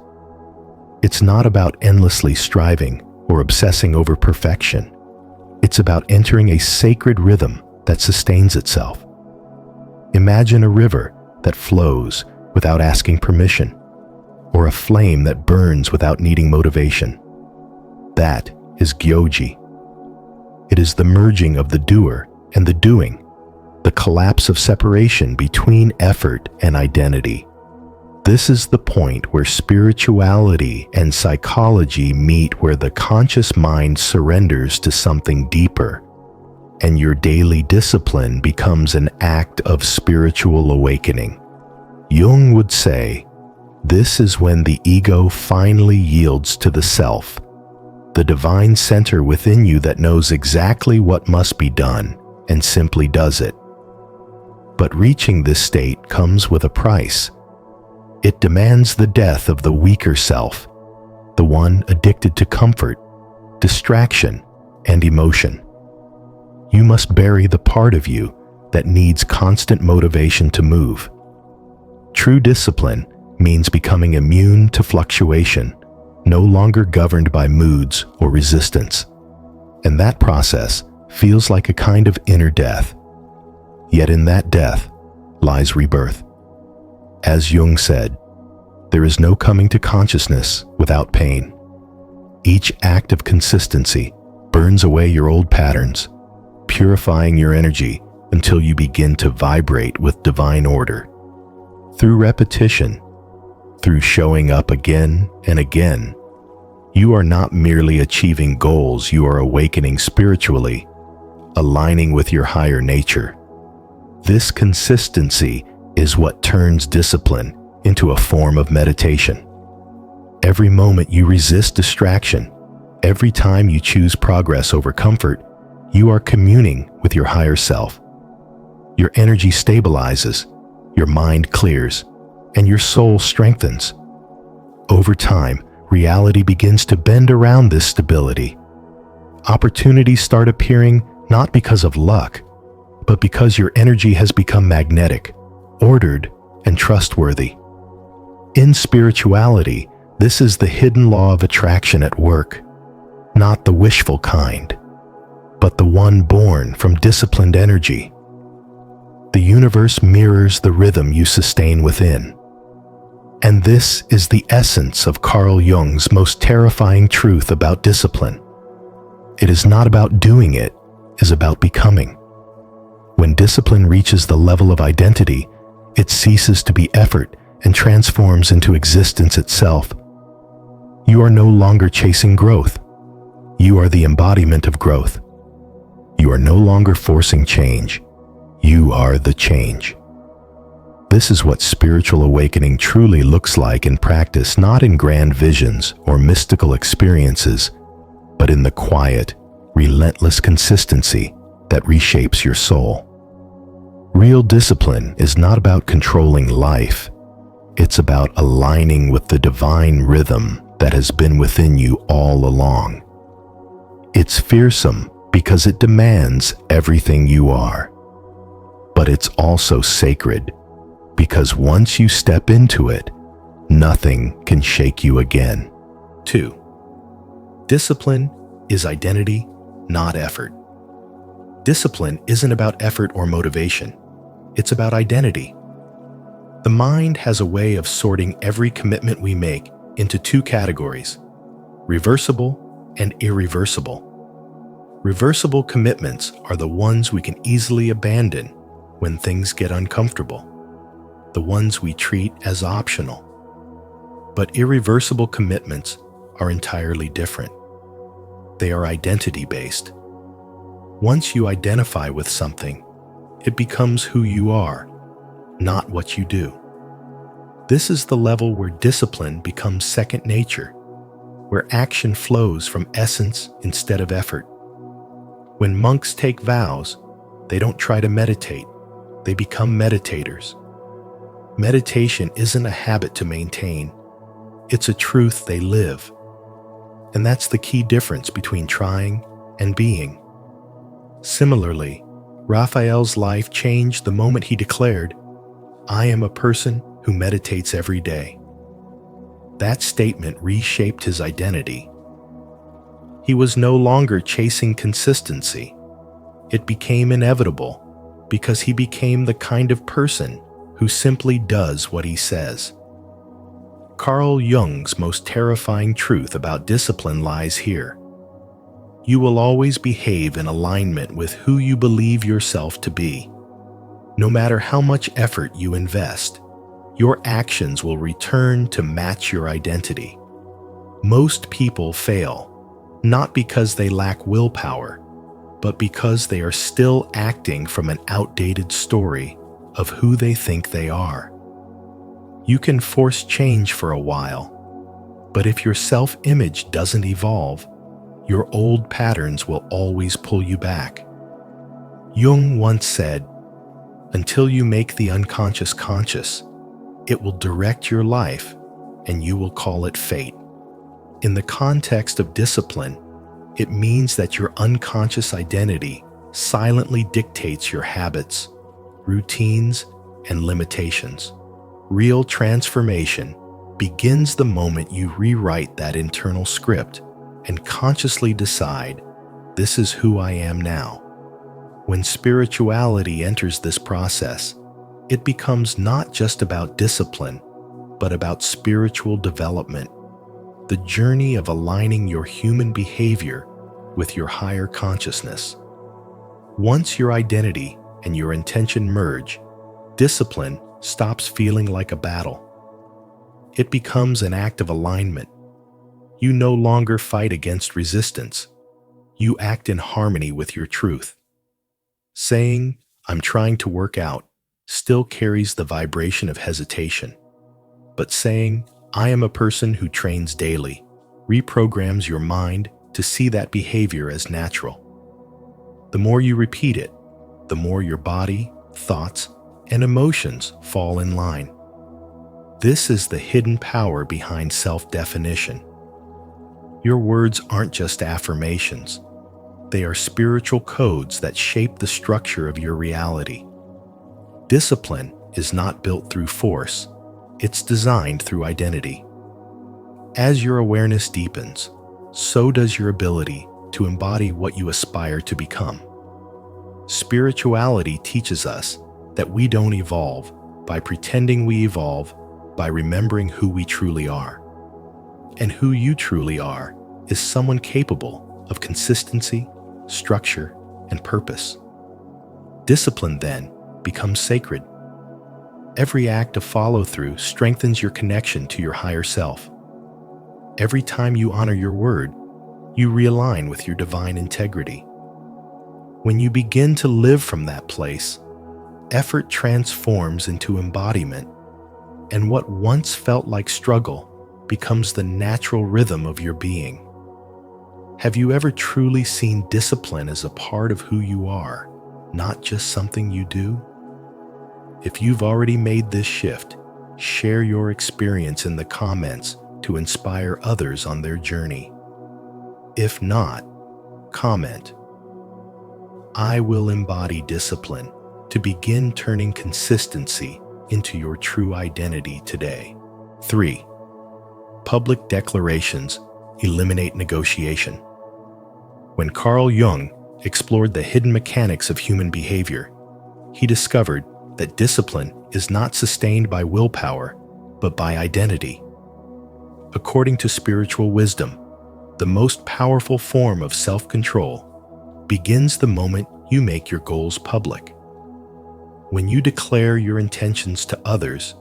[SPEAKER 1] It's not about endlessly striving or obsessing over perfection. It's about entering a sacred rhythm that sustains itself. Imagine a river that flows without asking permission, or a flame that burns without needing motivation. That is gyoji. It is the merging of the doer and the doing, the collapse of separation between effort and identity. This is the point where spirituality and psychology meet, where the conscious mind surrenders to something deeper, and your daily discipline becomes an act of spiritual awakening. Jung would say, this is when the ego finally yields to the self, the divine center within you that knows exactly what must be done and simply does it. But reaching this state comes with a price. It demands the death of the weaker self, the one addicted to comfort, distraction, and emotion. You must bury the part of you that needs constant motivation to move. True discipline means becoming immune to fluctuation, no longer governed by moods or resistance. And that process feels like a kind of inner death. Yet in that death lies rebirth. As Jung said, there is no coming to consciousness without pain. Each act of consistency burns away your old patterns, purifying your energy until you begin to vibrate with divine order. Through repetition, through showing up again and again, you are not merely achieving goals, you are awakening spiritually, aligning with your higher nature. This consistency is what turns discipline into a form of meditation. Every moment you resist distraction, every time you choose progress over comfort, you are communing with your higher self. Your energy stabilizes, your mind clears, and your soul strengthens. Over time, reality begins to bend around this stability. Opportunities start appearing not because of luck, but because your energy has become magnetic, ordered, and trustworthy. In spirituality, this is the hidden law of attraction at work, not the wishful kind, but the one born from disciplined energy. The universe mirrors the rhythm you sustain within. And this is the essence of Carl Jung's most terrifying truth about discipline. It is not about doing it, it is about becoming. When discipline reaches the level of identity, it ceases to be effort and transforms into existence itself. You are no longer chasing growth. You are the embodiment of growth. You are no longer forcing change. You are the change. This is what spiritual awakening truly looks like in practice, not in grand visions or mystical experiences, but in the quiet, relentless consistency that reshapes your soul. Real discipline is not about controlling life. It's about aligning with the divine rhythm that has been within you all along. It's fearsome because it demands everything you are. But it's also sacred because once you step into it, nothing can shake you again. 2. Discipline is identity, not effort. Discipline isn't about effort or motivation. It's about identity. The mind has a way of sorting every commitment we make into two categories: reversible and irreversible. Reversible commitments are the ones we can easily abandon when things get uncomfortable, the ones we treat as optional. But irreversible commitments are entirely different. They are identity-based. Once you identify with something, it becomes who you are, not what you do. This is the level where discipline becomes second nature, where action flows from essence instead of effort. When monks take vows, they don't try to meditate, they become meditators. Meditation isn't a habit to maintain, it's a truth they live. And that's the key difference between trying and being. Similarly, Raphael's life changed the moment he declared, "I am a person who meditates every day." That statement reshaped his identity. He was no longer chasing consistency. It became inevitable because he became the kind of person who simply does what he says. Carl Jung's most terrifying truth about discipline lies here. You will always behave in alignment with who you believe yourself to be. No matter how much effort you invest, your actions will return to match your identity. Most people fail, not because they lack willpower, but because they are still acting from an outdated story of who they think they are. You can force change for a while, but if your self-image doesn't evolve, your old patterns will always pull you back. Jung once said, "Until you make the unconscious conscious, it will direct your life and you will call it fate." In the context of discipline, it means that your unconscious identity silently dictates your habits, routines, and limitations. Real transformation begins the moment you rewrite that internal script and consciously decide, "This is who I am now." When spirituality enters this process, it becomes not just about discipline, but about spiritual development, the journey of aligning your human behavior with your higher consciousness. Once your identity and your intention merge, discipline stops feeling like a battle. It becomes an act of alignment. You no longer fight against resistance. You act in harmony with your truth. Saying, "I'm trying to work out," still carries the vibration of hesitation. But saying, "I am a person who trains daily," reprograms your mind to see that behavior as natural. The more you repeat it, the more your body, thoughts, and emotions fall in line. This is the hidden power behind self-definition. Your words aren't just affirmations. They are spiritual codes that shape the structure of your reality. Discipline is not built through force. It's designed through identity. As your awareness deepens, so does your ability to embody what you aspire to become. Spirituality teaches us that we don't evolve by pretending we evolve, by remembering who we truly are. And who you truly are is someone capable of consistency, structure, and purpose. Discipline, then, becomes sacred. Every act of follow-through strengthens your connection to your higher self. Every time you honor your word, you realign with your divine integrity. When you begin to live from that place, effort transforms into embodiment, and what once felt like struggle becomes the natural rhythm of your being. Have you ever truly seen discipline as a part of who you are, not just something you do? If you've already made this shift, share your experience in the comments to inspire others on their journey. If not, comment, "I will embody discipline to begin turning consistency into your true identity today." 3. Public declarations eliminate negotiation. When Carl Jung explored the hidden mechanics of human behavior, he discovered that discipline is not sustained by willpower, but by identity. According to spiritual wisdom, the most powerful form of self-control begins the moment you make your goals public. When you declare your intentions to others,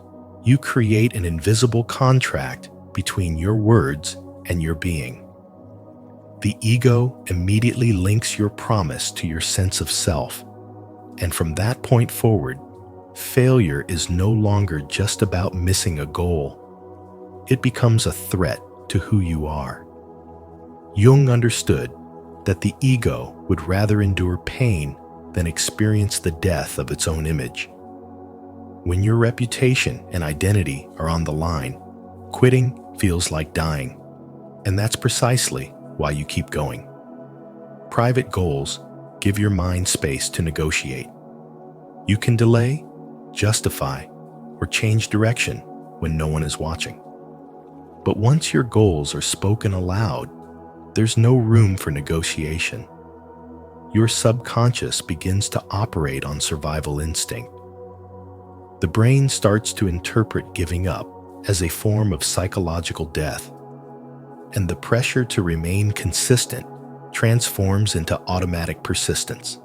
[SPEAKER 1] you create an invisible contract between your words and your being. The ego immediately links your promise to your sense of self, and from that point forward, failure is no longer just about missing a goal. It becomes a threat to who you are. Jung understood that the ego would rather endure pain than experience the death of its own image. When your reputation and identity are on the line, quitting feels like dying, and that's precisely why you keep going. Private goals give your mind space to negotiate. You can delay, justify, or change direction when no one is watching. But once your goals are spoken aloud, there's no room for negotiation. Your subconscious begins to operate on survival instinct. The brain starts to interpret giving up as a form of psychological death, and the pressure to remain consistent transforms into automatic persistence.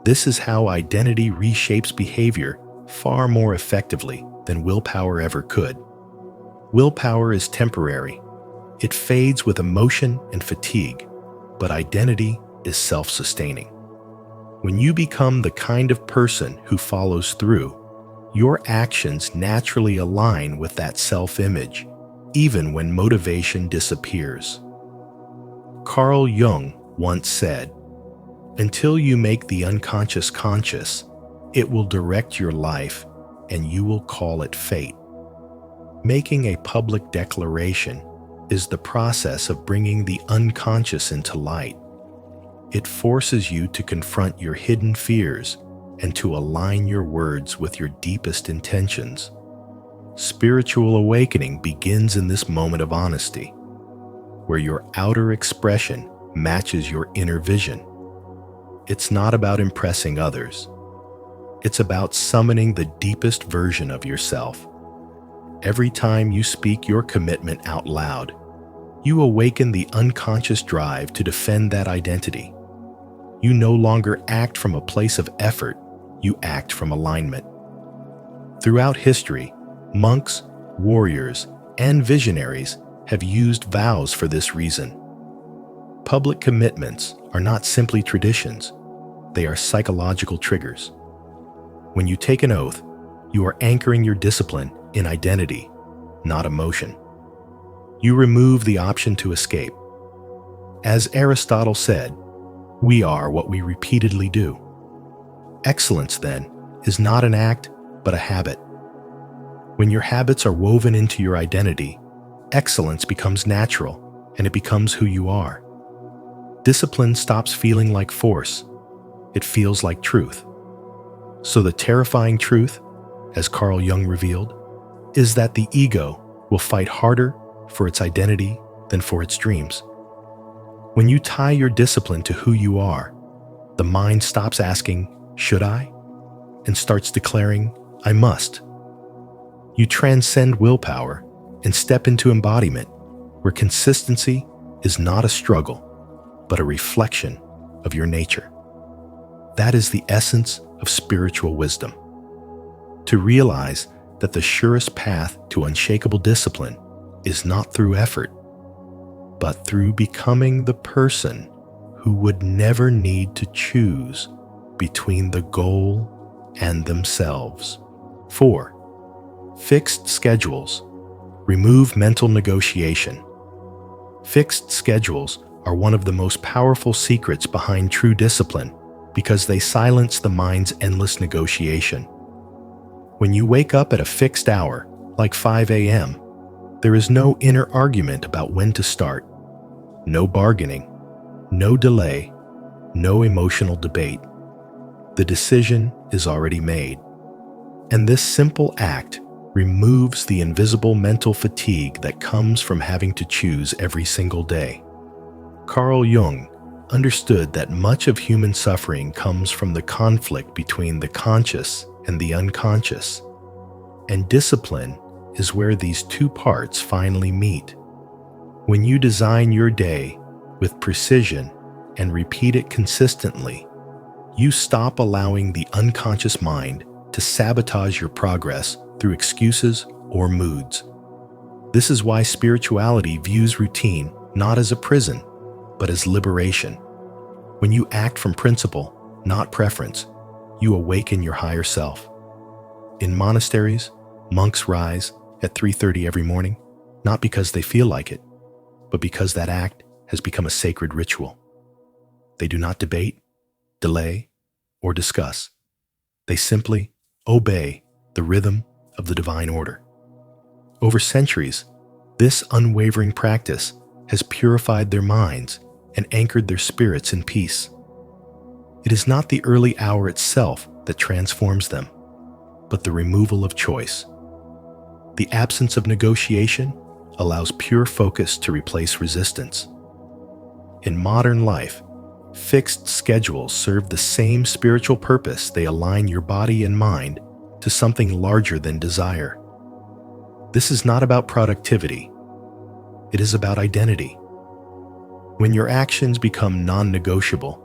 [SPEAKER 1] This is how identity reshapes behavior far more effectively than willpower ever could. Willpower is temporary. It fades with emotion and fatigue, but identity is self-sustaining. When you become the kind of person who follows through, your actions naturally align with that self-image, even when motivation disappears. Carl Jung once said, "Until you make the unconscious conscious, it will direct your life and you will call it fate." Making a public declaration is the process of bringing the unconscious into light. It forces you to confront your hidden fears and to align your words with your deepest intentions. Spiritual awakening begins in this moment of honesty, where your outer expression matches your inner vision. It's not about impressing others. It's about summoning the deepest version of yourself. Every time you speak your commitment out loud, you awaken the unconscious drive to defend that identity. You no longer act from a place of effort, you act from alignment. Throughout history, monks, warriors, and visionaries have used vows for this reason. Public commitments are not simply traditions, they are psychological triggers. When you take an oath, you are anchoring your discipline in identity, not emotion. You remove the option to escape. As Aristotle said, we are what we repeatedly do. Excellence, then, is not an act, but a habit. When your habits are woven into your identity, excellence becomes natural, and it becomes who you are. Discipline stops feeling like force. It feels like truth. So the terrifying truth, as Carl Jung revealed, is that the ego will fight harder for its identity than for its dreams. When you tie your discipline to who you are, the mind stops asking, "Should I?" and starts declaring, "I must." You transcend willpower and step into embodiment, where consistency is not a struggle, but a reflection of your nature. That is the essence of spiritual wisdom. To realize that the surest path to unshakable discipline is not through effort, but through becoming the person who would never need to choose between the goal and themselves. 4. Fixed schedules. Remove mental negotiation. Fixed schedules are one of the most powerful secrets behind true discipline because they silence the mind's endless negotiation. When you wake up at a fixed hour, like 5 a.m., there is no inner argument about when to start, no bargaining, no delay, no emotional debate. The decision is already made. And this simple act removes the invisible mental fatigue that comes from having to choose every single day. Carl Jung understood that much of human suffering comes from the conflict between the conscious and the unconscious. And discipline is where these two parts finally meet. When you design your day with precision and repeat it consistently, you stop allowing the unconscious mind to sabotage your progress through excuses or moods. This is why spirituality views routine not as a prison, but as liberation. When you act from principle, not preference, you awaken your higher self. In monasteries, monks rise at 3:30 every morning, not because they feel like it, but because that act has become a sacred ritual. They do not debate, delay, or discuss. They simply obey the rhythm of the divine order. Over centuries, this unwavering practice has purified their minds and anchored their spirits in peace. It is not the early hour itself that transforms them, but the removal of choice. The absence of negotiation allows pure focus to replace resistance. In modern life, fixed schedules serve the same spiritual purpose. They align your body and mind to something larger than desire. This is not about productivity. It is about identity. When your actions become non-negotiable,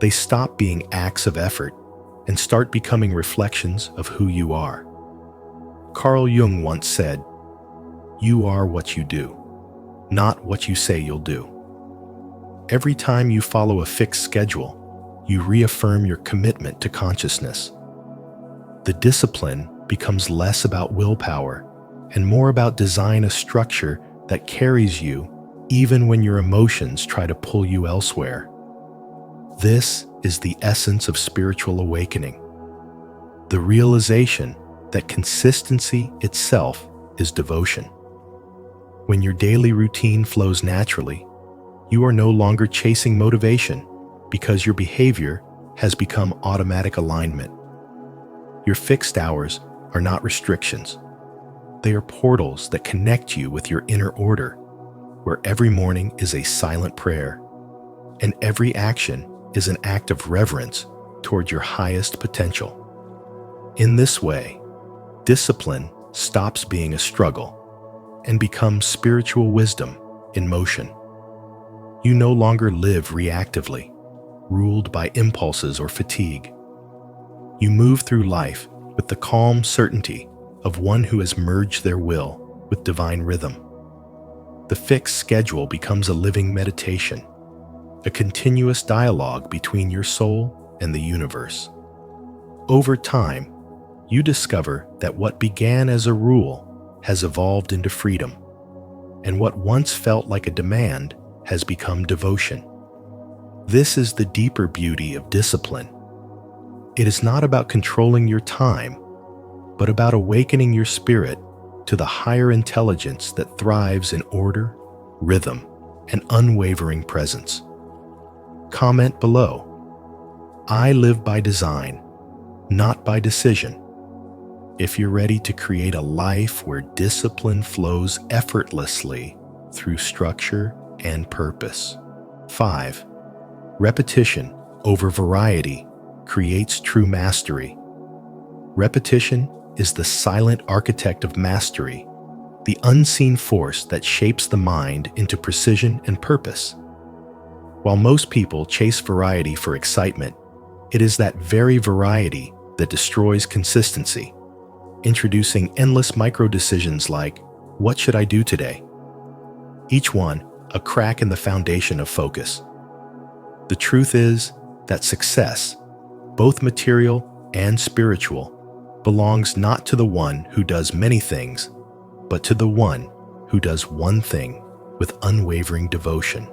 [SPEAKER 1] they stop being acts of effort and start becoming reflections of who you are. Carl Jung once said, "You are what you do, not what you say you'll do." Every time you follow a fixed schedule, you reaffirm your commitment to consciousness. The discipline becomes less about willpower and more about design a structure that carries you even when your emotions try to pull you elsewhere. This is the essence of spiritual awakening. The realization that consistency itself is devotion. When your daily routine flows naturally, you are no longer chasing motivation because your behavior has become automatic alignment. Your fixed hours are not restrictions. They are portals that connect you with your inner order, where every morning is a silent prayer, and every action is an act of reverence toward your highest potential. In this way, discipline stops being a struggle and becomes spiritual wisdom in motion. You no longer live reactively, ruled by impulses or fatigue. You move through life with the calm certainty of one who has merged their will with divine rhythm. The fixed schedule becomes a living meditation, a continuous dialogue between your soul and the universe. Over time, you discover that what began as a rule has evolved into freedom, and what once felt like a demand has become devotion. This is the deeper beauty of discipline. It is not about controlling your time, but about awakening your spirit to the higher intelligence that thrives in order, rhythm, and unwavering presence. Comment below. I live by design, not by decision. If you're ready to create a life where discipline flows effortlessly through structure and purpose. 5. Repetition over variety creates true mastery. Repetition is the silent architect of mastery, the unseen force that shapes the mind into precision and purpose. While most people chase variety for excitement, it is that very variety that destroys consistency, introducing endless micro-decisions like, what should I do today? Each one a crack in the foundation of focus. The truth is that success, both material and spiritual, belongs not to the one who does many things, but to the one who does one thing with unwavering devotion.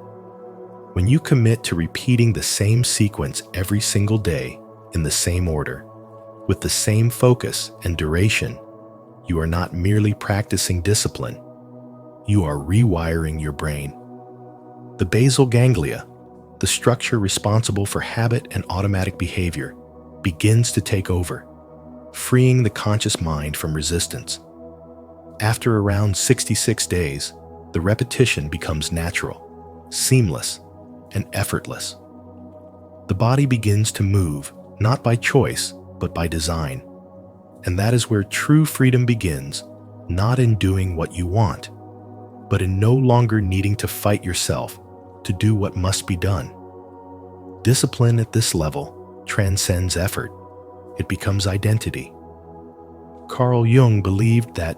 [SPEAKER 1] When you commit to repeating the same sequence every single day in the same order, with the same focus and duration, you are not merely practicing discipline, you are rewiring your brain. The basal ganglia, the structure responsible for habit and automatic behavior, begins to take over, freeing the conscious mind from resistance. After around 66 days, the repetition becomes natural, seamless, and effortless. The body begins to move, not by choice, but by design. And that is where true freedom begins, not in doing what you want, but in no longer needing to fight yourself to do what must be done. Discipline at this level transcends effort. It becomes identity. Carl Jung believed that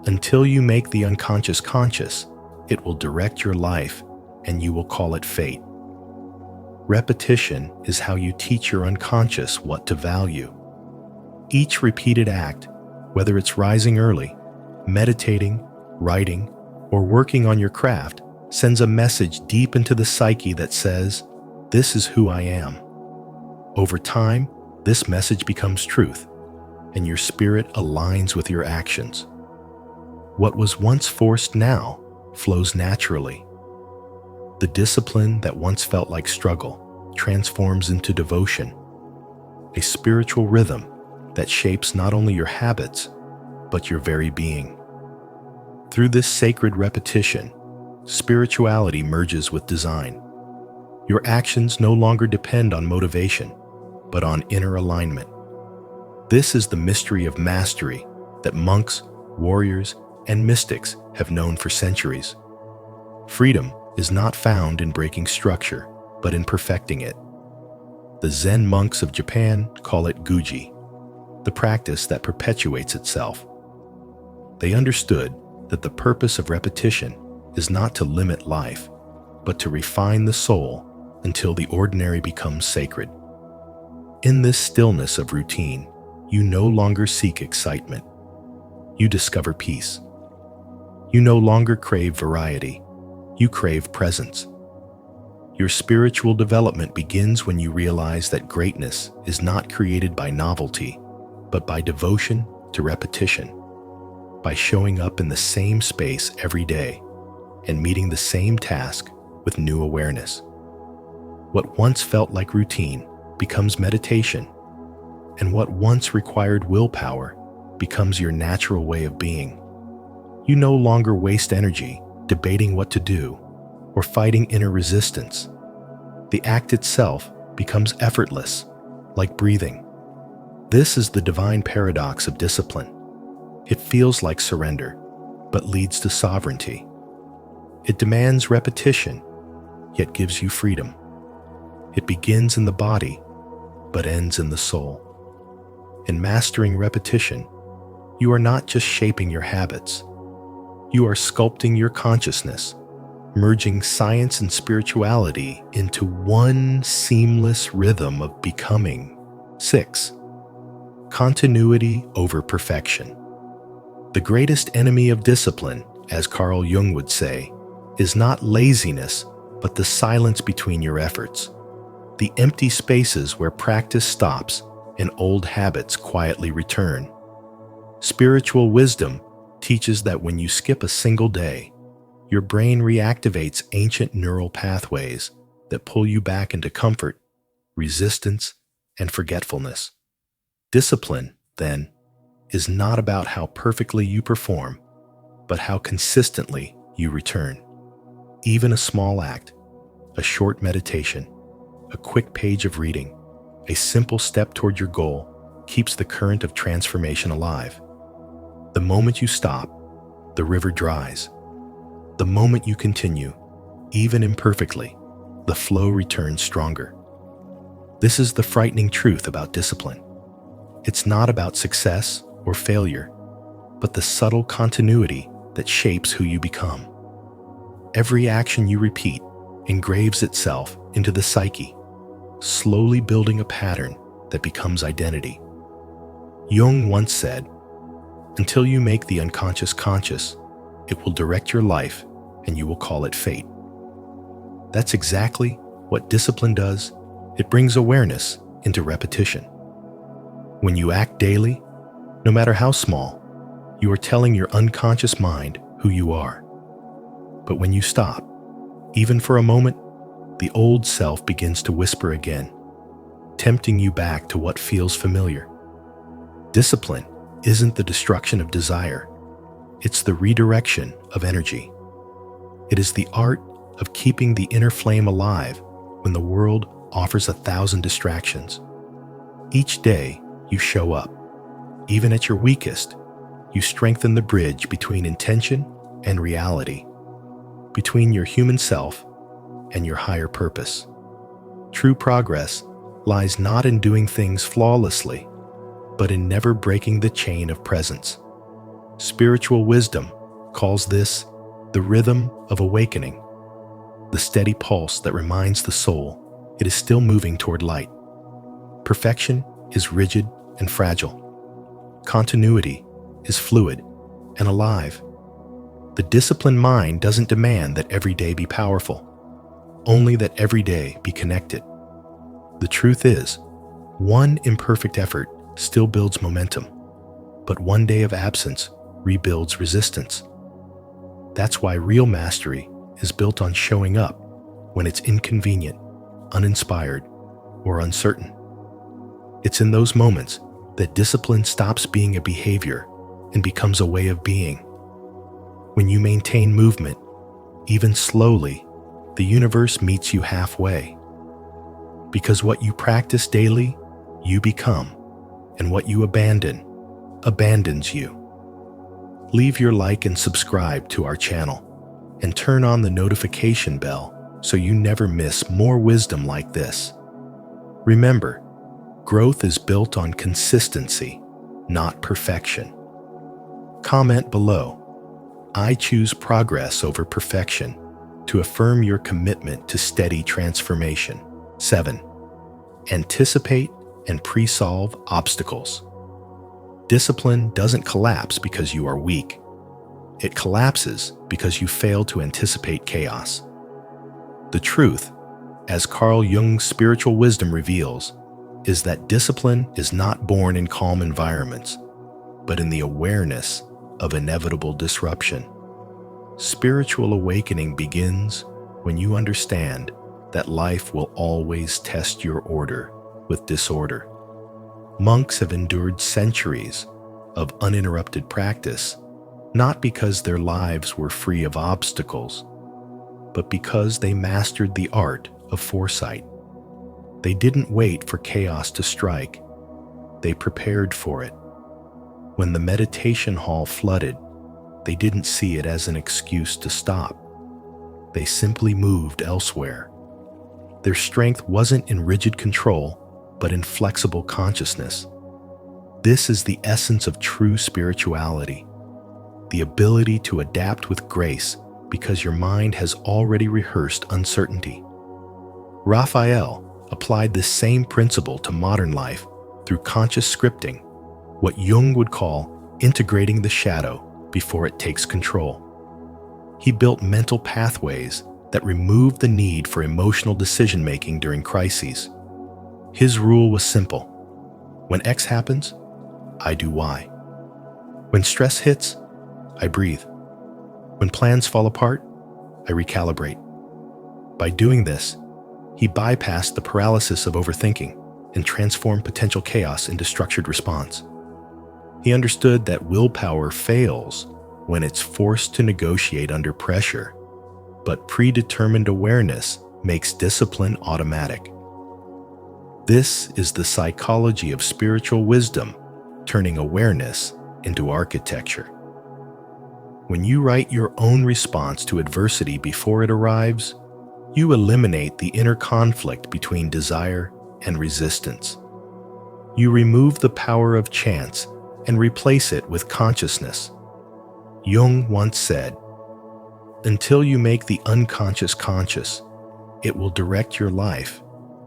[SPEAKER 1] until you make the unconscious conscious, it will direct your life and you will call it fate. Repetition is how you teach your unconscious what to value. Each repeated act, whether it's rising early, meditating, writing, or working on your craft, sends a message deep into the psyche that says, "This is who I am." Over time, this message becomes truth, and your spirit aligns with your actions. What was once forced now flows naturally. The discipline that once felt like struggle transforms into devotion, a spiritual rhythm that shapes not only your habits, but your very being. Through this sacred repetition, spirituality merges with design. Your actions no longer depend on motivation, but on inner alignment. This is the mystery of mastery that monks, warriors, and mystics have known for centuries. Freedom is not found in breaking structure, but in perfecting it. The Zen monks of Japan call it guji, the practice that perpetuates itself. They understood that the purpose of repetition is not to limit life, but to refine the soul until the ordinary becomes sacred. In this stillness of routine, you no longer seek excitement. You discover peace. You no longer crave variety. You crave presence. Your spiritual development begins when you realize that greatness is not created by novelty, but by devotion to repetition, by showing up in the same space every day and meeting the same task with new awareness. What once felt like routine becomes meditation, and what once required willpower becomes your natural way of being. You no longer waste energy debating what to do or fighting inner resistance. The act itself becomes effortless, like breathing. This is the divine paradox of discipline. It feels like surrender, but leads to sovereignty. It demands repetition, yet gives you freedom. It begins in the body, but ends in the soul. In mastering repetition, you are not just shaping your habits. You are sculpting your consciousness, merging science and spirituality into one seamless rhythm of becoming. 6. Continuity over perfection. The greatest enemy of discipline, as Carl Jung would say, is not laziness, but the silence between your efforts. The empty spaces where practice stops and old habits quietly return. Spiritual wisdom teaches that when you skip a single day, your brain reactivates ancient neural pathways that pull you back into comfort, resistance, and forgetfulness. Discipline, then, is not about how perfectly you perform, but how consistently you return. Even a small act, a short meditation, a quick page of reading, a simple step toward your goal keeps the current of transformation alive. The moment you stop, the river dries. The moment you continue, even imperfectly, the flow returns stronger. This is the frightening truth about discipline. It's not about success or failure, but the subtle continuity that shapes who you become. Every action you repeat engraves itself into the psyche, slowly building a pattern that becomes identity. Jung once said, "Until you make the unconscious conscious, it will direct your life and you will call it fate." That's exactly what discipline does. It brings awareness into repetition. When you act daily, no matter how small, you are telling your unconscious mind who you are. But when you stop, even for a moment, the old self begins to whisper again, tempting you back to what feels familiar. Discipline isn't the destruction of desire. It's the redirection of energy. It is the art of keeping the inner flame alive when the world offers 1,000 distractions. Each day, you show up. Even at your weakest, you strengthen the bridge between intention and reality, between your human self and your higher purpose. True progress lies not in doing things flawlessly, but in never breaking the chain of presence. Spiritual wisdom calls this the rhythm of awakening, the steady pulse that reminds the soul it is still moving toward light. Perfection is rigid and fragile. Continuity is fluid and alive. The disciplined mind doesn't demand that every day be powerful, only that every day be connected. The truth is, one imperfect effort still builds momentum, but one day of absence rebuilds resistance. That's why real mastery is built on showing up when it's inconvenient, uninspired, or uncertain. It's in those moments that discipline stops being a behavior and becomes a way of being. When you maintain movement, even slowly, the universe meets you halfway. Because what you practice daily, you become, and what you abandon, abandons you. Leave your like and subscribe to our channel, and turn on the notification bell so you never miss more wisdom like this. Remember, growth is built on consistency, not perfection. Comment below, "I choose progress over perfection," to affirm your commitment to steady transformation. 7. Anticipate and pre-solve obstacles. Discipline doesn't collapse because you are weak. It collapses because you fail to anticipate chaos. The truth, as Carl Jung's spiritual wisdom reveals, is that discipline is not born in calm environments, but in the awareness of inevitable disruption. Spiritual awakening begins when you understand that life will always test your order with disorder. Monks have endured centuries of uninterrupted practice, not because their lives were free of obstacles, but because they mastered the art of foresight. They didn't wait for chaos to strike. They prepared for it. When the meditation hall flooded, they didn't see it as an excuse to stop. They simply moved elsewhere. Their strength wasn't in rigid control, but in flexible consciousness. This is the essence of true spirituality, the ability to adapt with grace because your mind has already rehearsed uncertainty. Raphael applied this same principle to modern life through conscious scripting, what Jung would call integrating the shadow before it takes control. He built mental pathways that removed the need for emotional decision-making during crises. His rule was simple. When X happens, I do Y. When stress hits, I breathe. When plans fall apart, I recalibrate. By doing this, he bypassed the paralysis of overthinking and transformed potential chaos into structured response. He understood that willpower fails when it's forced to negotiate under pressure, but predetermined awareness makes discipline automatic. This is the psychology of spiritual wisdom, turning awareness into architecture. When you write your own response to adversity before it arrives, you eliminate the inner conflict between desire and resistance. You remove the power of chance and replace it with consciousness. Jung once said, "Until you make the unconscious conscious, it will direct your life,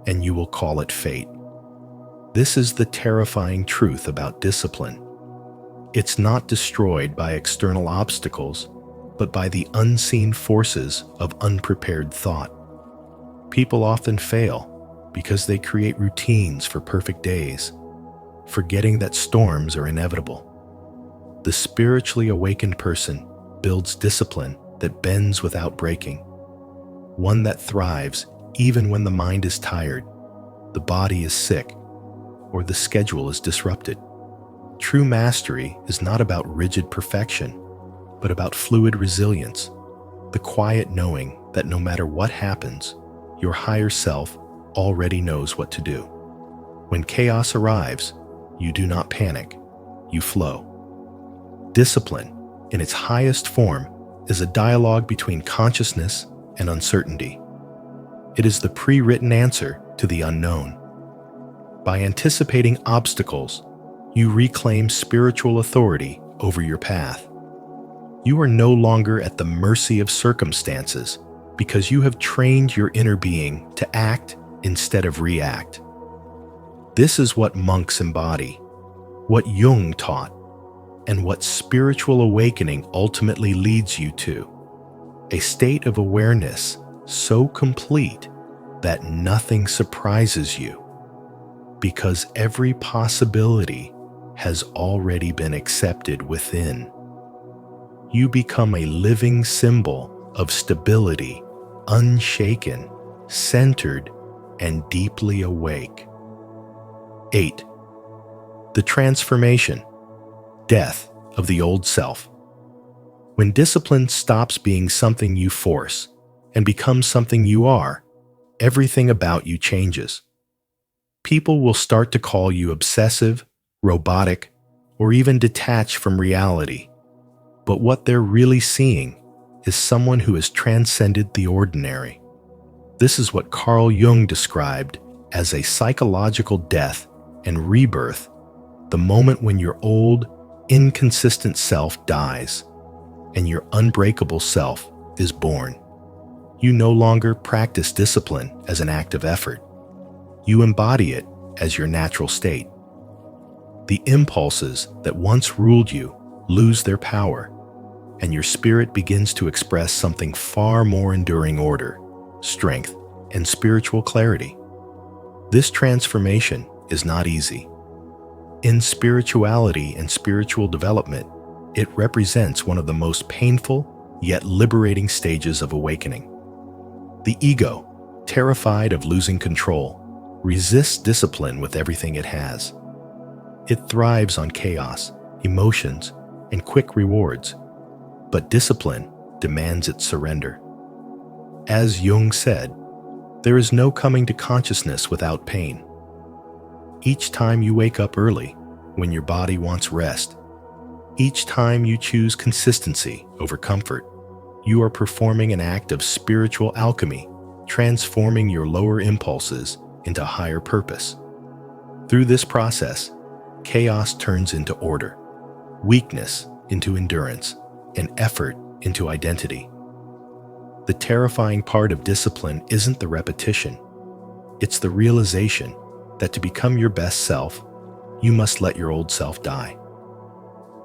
[SPEAKER 1] and you will call it fate." This is the terrifying truth about discipline. It's not destroyed by external obstacles, but by the unseen forces of unprepared thought. People often fail because they create routines for perfect days, forgetting that storms are inevitable. The spiritually awakened person builds discipline that bends without breaking, one that thrives even when the mind is tired, the body is sick, or the schedule is disrupted. True mastery is not about rigid perfection, but about fluid resilience, the quiet knowing that no matter what happens, your higher self already knows what to do. When chaos arrives, you do not panic, you flow. Discipline, in its highest form, is a dialogue between consciousness and uncertainty. It is the pre-written answer to the unknown. By anticipating obstacles, you reclaim spiritual authority over your path. You are no longer at the mercy of circumstances because you have trained your inner being to act instead of react. This is what monks embody, what Jung taught, and what spiritual awakening ultimately leads you to. A state of awareness so complete that nothing surprises you, because every possibility has already been accepted within. You become a living symbol of stability, unshaken, centered, and deeply awake. 8. The transformation, death of the old self. When discipline stops being something you force and becomes something you are, everything about you changes. People will start to call you obsessive, robotic, or even detached from reality. But what they're really seeing is someone who has transcended the ordinary. This is what Carl Jung described as a psychological death and rebirth, the moment when your old, inconsistent self dies and your unbreakable self is born. You no longer practice discipline as an act of effort. You embody it as your natural state. The impulses that once ruled you lose their power, and your spirit begins to express something far more enduring: order, strength, and spiritual clarity. This transformation is not easy. In spirituality and spiritual development, it represents one of the most painful yet liberating stages of awakening. The ego, terrified of losing control, resists discipline with everything it has. It thrives on chaos, emotions, and quick rewards, but discipline demands its surrender. As Jung said, there is no coming to consciousness without pain. Each time you wake up early, when your body wants rest, each time you choose consistency over comfort, you are performing an act of spiritual alchemy, transforming your lower impulses into higher purpose. Through this process, chaos turns into order, weakness into endurance, and effort into identity. The terrifying part of discipline isn't the repetition. It's the realization that to become your best self, you must let your old self die.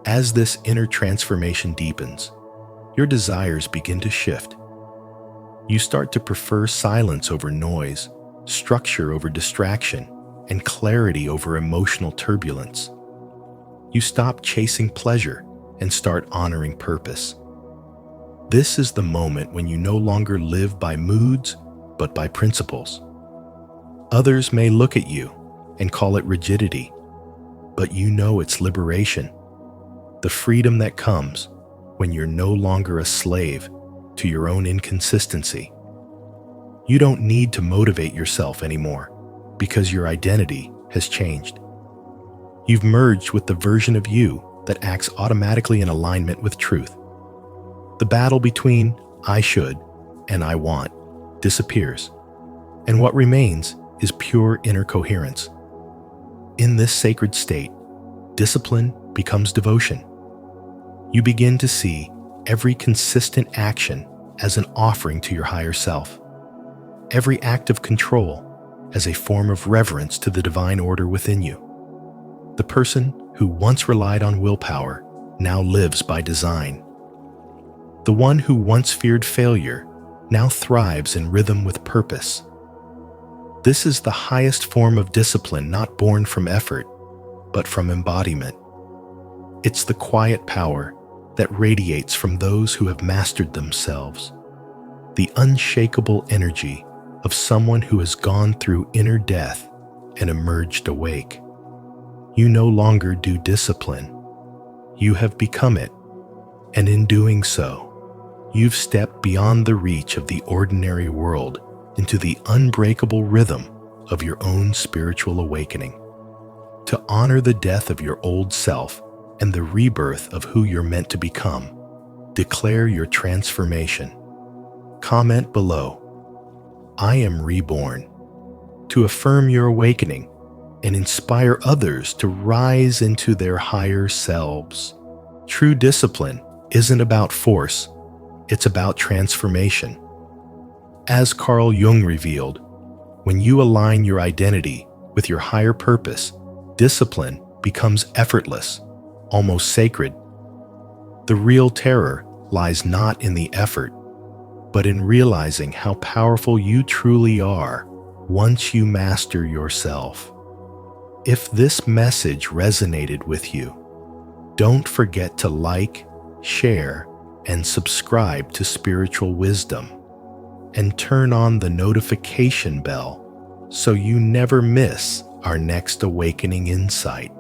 [SPEAKER 1] As this inner transformation deepens, your desires begin to shift. You start to prefer silence over noise, structure over distraction, and clarity over emotional turbulence. You stop chasing pleasure and start honoring purpose. This is the moment when you no longer live by moods, but by principles. Others may look at you and call it rigidity, but you know it's liberation, the freedom that comes when you're no longer a slave to your own inconsistency. You don't need to motivate yourself anymore because your identity has changed. You've merged with the version of you that acts automatically in alignment with truth. The battle between I should and I want disappears, and what remains is pure inner coherence. In this sacred state, discipline becomes devotion. You begin to see every consistent action as an offering to your higher self, every act of control as a form of reverence to the divine order within you. The person who once relied on willpower now lives by design. The one who once feared failure now thrives in rhythm with purpose. This is the highest form of discipline, not born from effort, but from embodiment. It's the quiet power that radiates from those who have mastered themselves, the unshakable energy of someone who has gone through inner death and emerged awake. You no longer do discipline. You have become it, and in doing so, you've stepped beyond the reach of the ordinary world into the unbreakable rhythm of your own spiritual awakening. To honor the death of your old self and the rebirth of who you're meant to become, declare your transformation. Comment below, I am reborn, to affirm your awakening and inspire others to rise into their higher selves. True discipline isn't about force, it's about transformation. As Carl Jung revealed, when you align your identity with your higher purpose, discipline becomes effortless, almost sacred. The real terror lies not in the effort, but in realizing how powerful you truly are once you master yourself. If this message resonated with you, don't forget to like, share, and subscribe to Spiritual Wisdom, and turn on the notification bell so you never miss our next awakening insight.